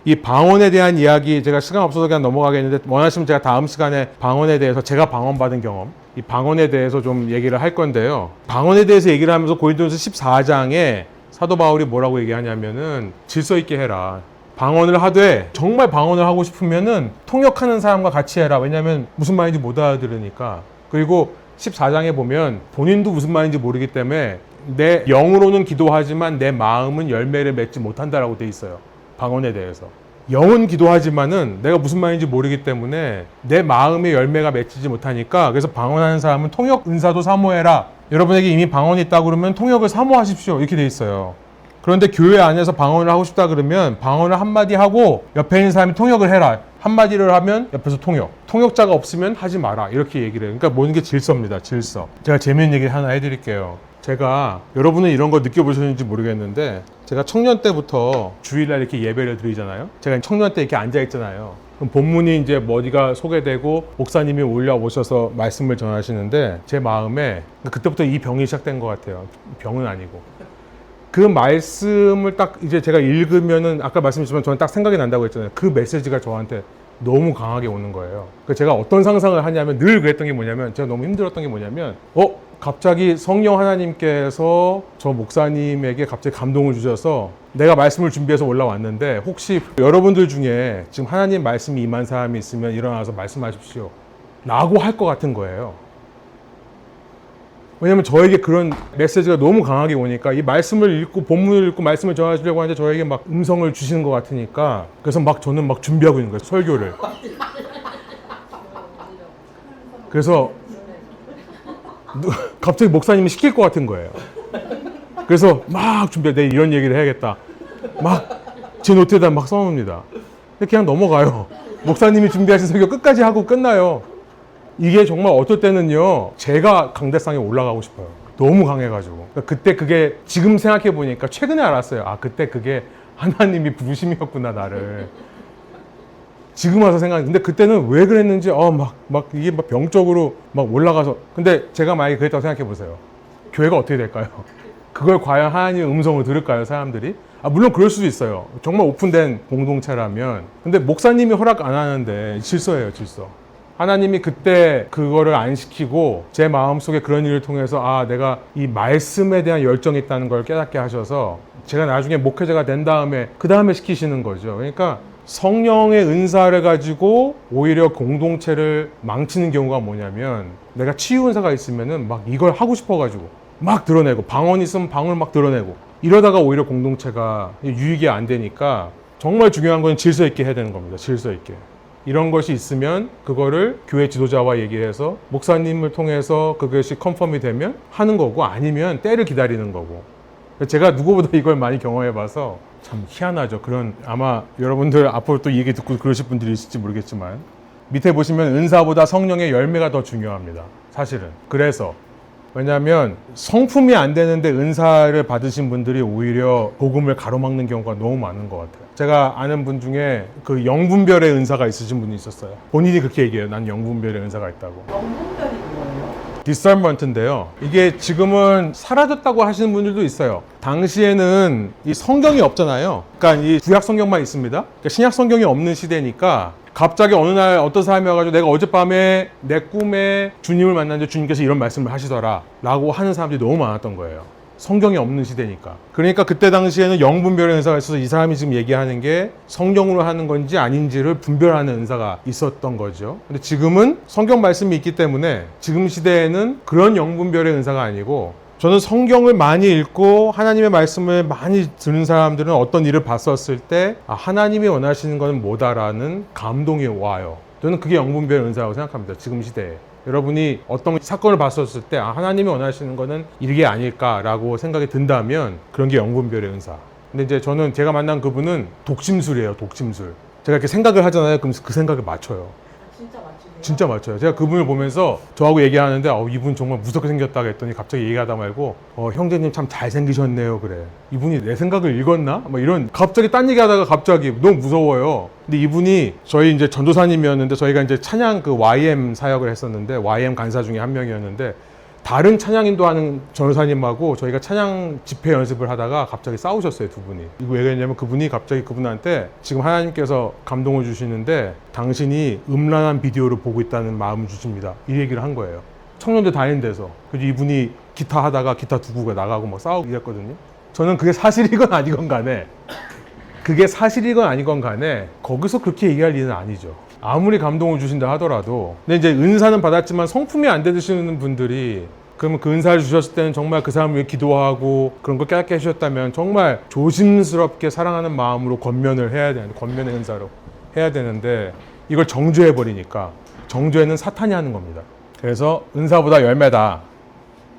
이 방언에 대한 이야기 제가 시간 없어서 그냥 넘어가겠는데 원하시면 제가 다음 시간에 방언에 대해서 제가 방언받은 경험 이 방언에 대해서 좀 얘기를 할 건데요. 방언에 대해서 얘기를 하면서 고린도전서 14장에 사도 바울이 뭐라고 얘기하냐면은 질서 있게 해라. 방언을 하되 정말 방언을 하고 싶으면은 통역하는 사람과 같이 해라. 왜냐하면 무슨 말인지 못 알아들으니까. 그리고 14장에 보면 본인도 무슨 말인지 모르기 때문에 내 영으로는 기도하지만 내 마음은 열매를 맺지 못한다라고 돼 있어요. 방언에 대해서. 영은 기도하지만은 내가 무슨 말인지 모르기 때문에 내 마음의 열매가 맺히지 못하니까 그래서 방언하는 사람은 통역 은사도 사모해라. 여러분에게 이미 방언이 있다 그러면 통역을 사모하십시오. 이렇게 돼 있어요. 그런데 교회 안에서 방언을 하고 싶다 그러면 방언을 한마디 하고 옆에 있는 사람이 통역을 해라. 한마디를 하면 옆에서 통역. 통역자가 없으면 하지 마라. 이렇게 얘기를 해요. 그러니까 모든 게 질서입니다. 질서. 제가 재미있는 얘기 하나 해드릴게요. 제가 여러분은 이런 거 느껴보셨는지 모르겠는데 제가 청년 때부터 주일날 이렇게 예배를 드리잖아요. 제가 청년 때 이렇게 앉아있잖아요. 그럼 본문이 이제 어디가 소개되고 목사님이 올라오셔서 말씀을 전하시는데 제 마음에 그때부터 이 병이 시작된 것 같아요. 병은 아니고. 그 말씀을 딱 이제 제가 읽으면은 아까 말씀드렸지만 저는 딱 생각이 난다고 했잖아요. 그 메시지가 저한테 너무 강하게 오는 거예요. 제가 어떤 상상을 하냐면 늘 그랬던 게 뭐냐면 제가 너무 힘들었던 게 뭐냐면 갑자기 성령 하나님께서 저 목사님에게 갑자기 감동을 주셔서 내가 말씀을 준비해서 올라왔는데 혹시 여러분들 중에 지금 하나님 말씀이 임한 사람이 있으면 일어나서 말씀하십시오 라고 할 것 같은 거예요. 왜냐면 저에게 그런 메시지가 너무 강하게 오니까 이 말씀을 읽고 본문을 읽고 말씀을 전하시려고 하는데 저에게 막 음성을 주시는 것 같으니까 그래서 막 저는 막 준비하고 있는 거예요. 설교를. 그래서 갑자기 목사님이 시킬 것 같은 거예요. 그래서 막 준비해. 내가 이런 얘기를 해야겠다. 막 제 노트에다 막 써놓습니다. 근데 그냥 넘어가요. 목사님이 준비하신 설교 끝까지 하고 끝나요. 이게 정말 어떨 때는요. 제가 강대상에 올라가고 싶어요. 너무 강해가지고. 그때 그게 지금 생각해 보니까 최근에 알았어요. 아 그때 그게 하나님이 부르심이었구나 나를. 지금 와서 생각해. 근데 그때는 왜 그랬는지 막 이게 막 병적으로 막 올라가서. 근데 제가 만약에 그랬다고 생각해 보세요. 교회가 어떻게 될까요? 그걸 과연 하나님의 음성을 들을까요, 사람들이? 물론 그럴 수도 있어요. 정말 오픈된 공동체라면. 근데 목사님이 허락 안 하는데 질서예요, 질서. 하나님이 그때 그거를 안 시키고 제 마음속에 그런 일을 통해서 내가 이 말씀에 대한 열정이 있다는 걸 깨닫게 하셔서 제가 나중에 목회자가 된 다음에 그 다음에 시키시는 거죠. 그러니까 성령의 은사를 가지고 오히려 공동체를 망치는 경우가 뭐냐면 내가 치유 은사가 있으면은 막 이걸 하고 싶어가지고 막 드러내고 방언이 있으면 방언을 막 드러내고 이러다가 오히려 공동체가 유익이 안 되니까 정말 중요한 건 질서 있게 해야 되는 겁니다. 질서 있게. 이런 것이 있으면 그거를 교회 지도자와 얘기해서 목사님을 통해서 그것이 컨펌이 되면 하는 거고 아니면 때를 기다리는 거고. 제가 누구보다 이걸 많이 경험해봐서 참 희한하죠. 그런 아마 여러분들 앞으로 또 이 얘기 듣고 그러실 분들이 있을지 모르겠지만 밑에 보시면 은사보다 성령의 열매가 더 중요합니다. 사실은. 그래서 왜냐하면 성품이 안 되는데 은사를 받으신 분들이 오히려 복음을 가로막는 경우가 너무 많은 것 같아요. 제가 아는 분 중에 그 영분별의 은사가 있으신 분이 있었어요. 본인이 그렇게 얘기해요. 난 영분별의 은사가 있다고. 영분별이 뭐예요? 디설먼트인데요. 이게 지금은 사라졌다고 하시는 분들도 있어요. 당시에는 이 성경이 없잖아요. 그러니까 이 구약 성경만 있습니다. 그러니까 신약 성경이 없는 시대니까 갑자기 어느 날 어떤 사람이 와가지고 내가 어젯밤에 내 꿈에 주님을 만났는데 주님께서 이런 말씀을 하시더라 라고 하는 사람들이 너무 많았던 거예요. 성경이 없는 시대니까. 그러니까 그때 당시에는 영분별의 은사가 있어서 이 사람이 지금 얘기하는 게 성경으로 하는 건지 아닌지를 분별하는 은사가 있었던 거죠. 근데 지금은 성경 말씀이 있기 때문에 지금 시대에는 그런 영분별의 은사가 아니고, 저는 성경을 많이 읽고 하나님의 말씀을 많이 듣는 사람들은 어떤 일을 봤었을 때 하나님이 원하시는 건 뭐다라는 감동이 와요. 저는 그게 영분별의 은사라고 생각합니다. 지금 시대에. 여러분이 어떤 사건을 봤었을 때 하나님이 원하시는 거는 이게 아닐까라고 생각이 든다면 그런 게 영분별의 은사. 근데 이제 저는 제가 만난 그분은 독심술이에요. 독심술. 제가 이렇게 생각을 하잖아요. 그럼 그 생각에 맞춰요. 진짜 맞추세요? 진짜 맞춰요. 제가 그분을 보면서 저하고 얘기하는데 이분 정말 무섭게 생겼다 했더니 갑자기 얘기하다 말고 형제님 참 잘생기셨네요 그래. 이분이 내 생각을 읽었나? 뭐 이런 갑자기 딴 얘기하다가 갑자기 너무 무서워요. 근데 이분이 저희 이제 전도사님이었는데 저희가 이제 찬양 그 YM 사역을 했었는데 YM 간사 중에 한 명이었는데 다른 찬양인도 하는 전도사님하고 저희가 찬양 집회 연습을 하다가 갑자기 싸우셨어요, 두 분이. 이거 왜 그랬냐면 그분이 갑자기 그분한테 지금 하나님께서 감동을 주시는데 당신이 음란한 비디오를 보고 있다는 마음을 주십니다. 이 얘기를 한 거예요. 청년들 다니는 데서. 그래서 이분이 기타 하다가 기타 두고 나가고 막 싸우고 이랬거든요. 저는 그게 사실이건 아니건 간에 거기서 그렇게 얘기할 일은 아니죠. 아무리 감동을 주신다 하더라도. 근데 이제 은사는 받았지만 성품이 안 되시는 분들이 그러면 그 은사를 주셨을 때는 정말 그 사람을 위해 기도하고 그런 거 깨닫게 해주셨다면 정말 조심스럽게 사랑하는 마음으로 권면을 해야 되는데, 권면의 은사로 해야 되는데 이걸 정죄해버리니까 정죄는 사탄이 하는 겁니다. 그래서 은사보다 열매다.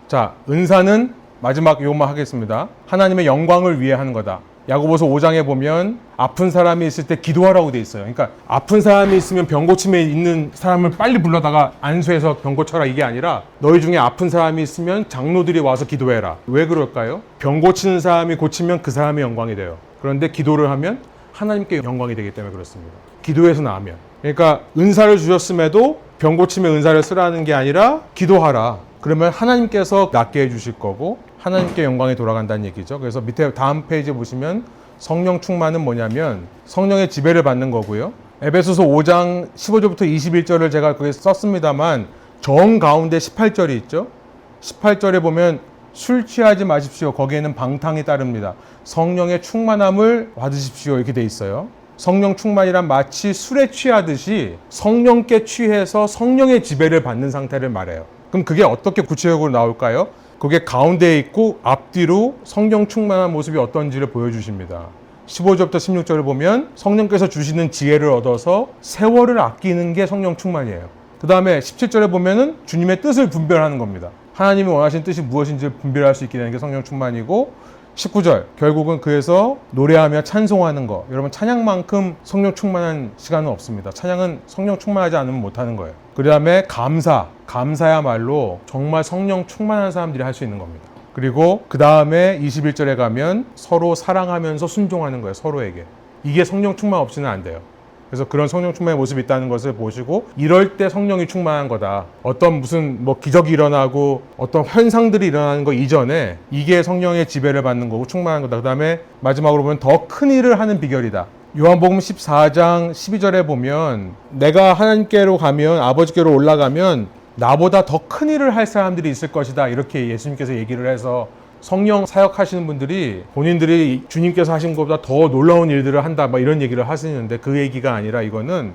자, 은사는 마지막 이것만 하겠습니다. 하나님의 영광을 위해 하는 거다. 야고보서 5장에 보면 아픈 사람이 있을 때 기도하라고 돼 있어요. 그러니까 아픈 사람이 있으면 병 고침에 있는 사람을 빨리 불러다가 안수해서 병 고쳐라 이게 아니라 너희 중에 아픈 사람이 있으면 장로들이 와서 기도해라. 왜 그럴까요? 병 고치는 사람이 고치면 그 사람의 영광이 돼요. 그런데 기도를 하면 하나님께 영광이 되기 때문에 그렇습니다. 기도해서 나으면. 그러니까 은사를 주셨음에도 병 고침에 은사를 쓰라는 게 아니라 기도하라. 그러면 하나님께서 낫게 해주실 거고 하나님께 영광이 돌아간다는 얘기죠. 그래서 밑에 다음 페이지 보시면 성령 충만은 뭐냐면 성령의 지배를 받는 거고요. 에베소서 5장 15절부터 21절을 제가 거기 썼습니다만 정 가운데 18절이 있죠. 18절에 보면 술 취하지 마십시오. 거기에는 방탕이 따릅니다. 성령의 충만함을 받으십시오. 이렇게 돼 있어요. 성령 충만이란 마치 술에 취하듯이 성령께 취해서 성령의 지배를 받는 상태를 말해요. 그럼 그게 어떻게 구체적으로 나올까요? 그게 가운데에 있고 앞뒤로 성령 충만한 모습이 어떤지를 보여주십니다. 15절부터 16절을 보면 성령께서 주시는 지혜를 얻어서 세월을 아끼는 게 성령 충만이에요. 그 다음에 17절에 보면은 주님의 뜻을 분별하는 겁니다. 하나님이 원하시는 뜻이 무엇인지를 분별할 수 있게 되는 게 성령 충만이고, 19절 결국은 그래서 노래하며 찬송하는 거. 여러분 찬양만큼 성령 충만한 시간은 없습니다. 찬양은 성령 충만하지 않으면 못하는 거예요. 그 다음에 감사야말로 정말 성령 충만한 사람들이 할 수 있는 겁니다. 그리고 그 다음에 21절에 가면 서로 사랑하면서 순종하는 거예요. 서로에게. 이게 성령 충만 없이는 안 돼요. 그래서 그런 성령 충만의 모습이 있다는 것을 보시고 이럴 때 성령이 충만한 거다. 어떤 무슨 기적이 일어나고 어떤 현상들이 일어나는 거 이전에 이게 성령의 지배를 받는 거고 충만한 거다. 그 다음에 마지막으로 보면 더 큰 일을 하는 비결이다. 요한복음 14장 12절에 보면 내가 하나님께로 가면 아버지께로 올라가면 나보다 더 큰 일을 할 사람들이 있을 것이다. 이렇게 예수님께서 얘기를 해서 성령 사역하시는 분들이 본인들이 주님께서 하신 것보다 더 놀라운 일들을 한다 이런 얘기를 하시는데 그 얘기가 아니라 이거는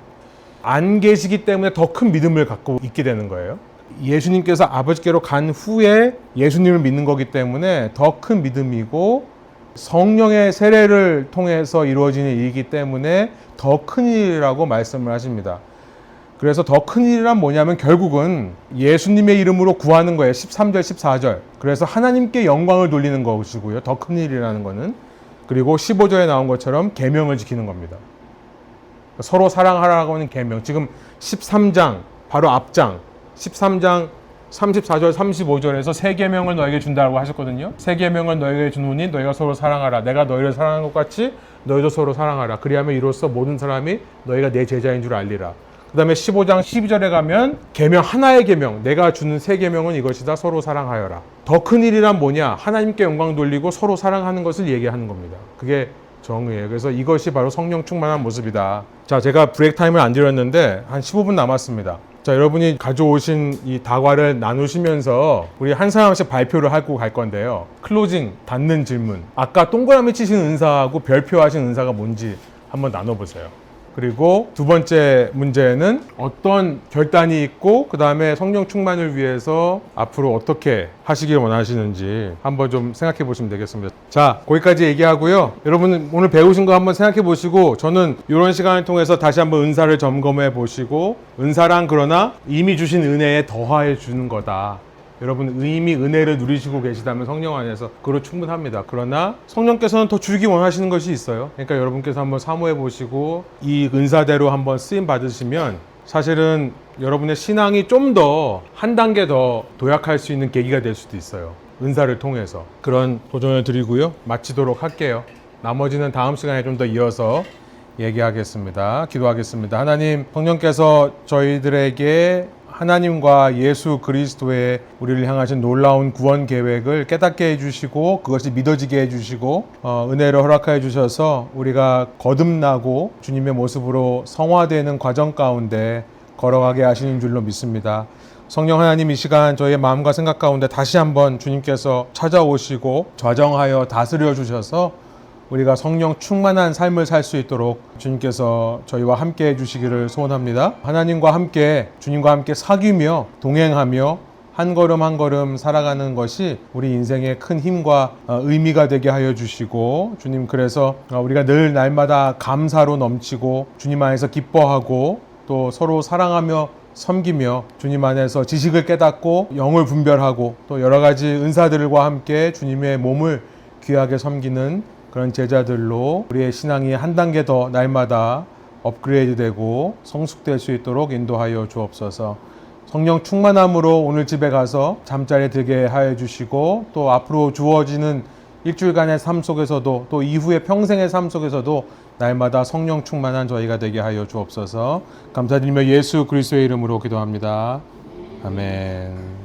안 계시기 때문에 더 큰 믿음을 갖고 있게 되는 거예요. 예수님께서 아버지께로 간 후에 예수님을 믿는 거기 때문에 더 큰 믿음이고 성령의 세례를 통해서 이루어지는 일이기 때문에 더 큰 일이라고 말씀을 하십니다. 그래서 더 큰 일이란 뭐냐면 결국은 예수님의 이름으로 구하는 거예요. 13절, 14절. 그래서 하나님께 영광을 돌리는 것이고요. 더 큰 일이라는 거는. 그리고 15절에 나온 것처럼 계명을 지키는 겁니다. 서로 사랑하라고 하는 계명. 지금 13장, 바로 앞장, 13장 34절 35절에서 세 계명을 너에게 준다고 하셨거든요. 세 계명을 너에게 주노니 너희가 서로 사랑하라. 내가 너희를 사랑한 것 같이 너희도 서로 사랑하라. 그리하면 이로써 모든 사람이 너희가 내 제자인 줄 알리라. 그 다음에 15장 12절에 가면 계명, 하나의 계명, 내가 주는 세 계명은 이것이다. 서로 사랑하여라. 더 큰 일이란 뭐냐? 하나님께 영광 돌리고 서로 사랑하는 것을 얘기하는 겁니다. 그게 정의예요. 그래서 이것이 바로 성령 충만한 모습이다. 자, 제가 브레이크 타임을 안 드렸는데 한 15분 남았습니다. 자, 여러분이 가져오신 이 다과를 나누시면서 우리 한 사람씩 발표를 하고 갈 건데요. 클로징, 닫는 질문. 아까 동그라미 치신 은사하고 별표 하신 은사가 뭔지 한번 나눠보세요. 그리고 두 번째 문제는 어떤 결단이 있고 그 다음에 성령 충만을 위해서 앞으로 어떻게 하시길 원하시는지 한번 좀 생각해 보시면 되겠습니다. 자, 거기까지 얘기하고요. 여러분 오늘 배우신 거 한번 생각해 보시고 저는 이런 시간을 통해서 다시 한번 은사를 점검해 보시고 은사란 그러나 이미 주신 은혜에 더하여 주는 거다. 여러분 이미 은혜를 누리시고 계시다면 성령 안에서 그로 충분합니다. 그러나 성령께서는 더 주기 원하시는 것이 있어요. 그러니까 여러분께서 한번 사모해 보시고 이 은사대로 한번 쓰임 받으시면 사실은 여러분의 신앙이 좀 더 한 단계 더 도약할 수 있는 계기가 될 수도 있어요. 은사를 통해서 그런 도전을 드리고요. 마치도록 할게요. 나머지는 다음 시간에 좀 더 이어서 얘기하겠습니다. 기도하겠습니다. 하나님, 성령께서 저희들에게 하나님과 예수 그리스도의 우리를 향하신 놀라운 구원 계획을 깨닫게 해주시고 그것이 믿어지게 해주시고 은혜를 허락하여 주셔서 우리가 거듭나고 주님의 모습으로 성화되는 과정 가운데 걸어가게 하시는 줄로 믿습니다. 성령 하나님, 이 시간 저희의 마음과 생각 가운데 다시 한번 주님께서 찾아오시고 좌정하여 다스려 주셔서 우리가 성령 충만한 삶을 살 수 있도록 주님께서 저희와 함께 해주시기를 소원합니다. 하나님과 함께, 주님과 함께 사귀며 동행하며 한 걸음 한 걸음 살아가는 것이 우리 인생의 큰 힘과 의미가 되게 하여 주시고 주님, 그래서 우리가 늘 날마다 감사로 넘치고 주님 안에서 기뻐하고 또 서로 사랑하며 섬기며 주님 안에서 지식을 깨닫고 영을 분별하고 또 여러 가지 은사들과 함께 주님의 몸을 귀하게 섬기는 그런 제자들로 우리의 신앙이 한 단계 더 날마다 업그레이드되고 성숙될 수 있도록 인도하여 주옵소서. 성령 충만함으로 오늘 집에 가서 잠자리에 들게 하여 주시고 또 앞으로 주어지는 일주일간의 삶 속에서도 또 이후의 평생의 삶 속에서도 날마다 성령 충만한 저희가 되게 하여 주옵소서. 감사드리며 예수 그리스도의 이름으로 기도합니다. 아멘.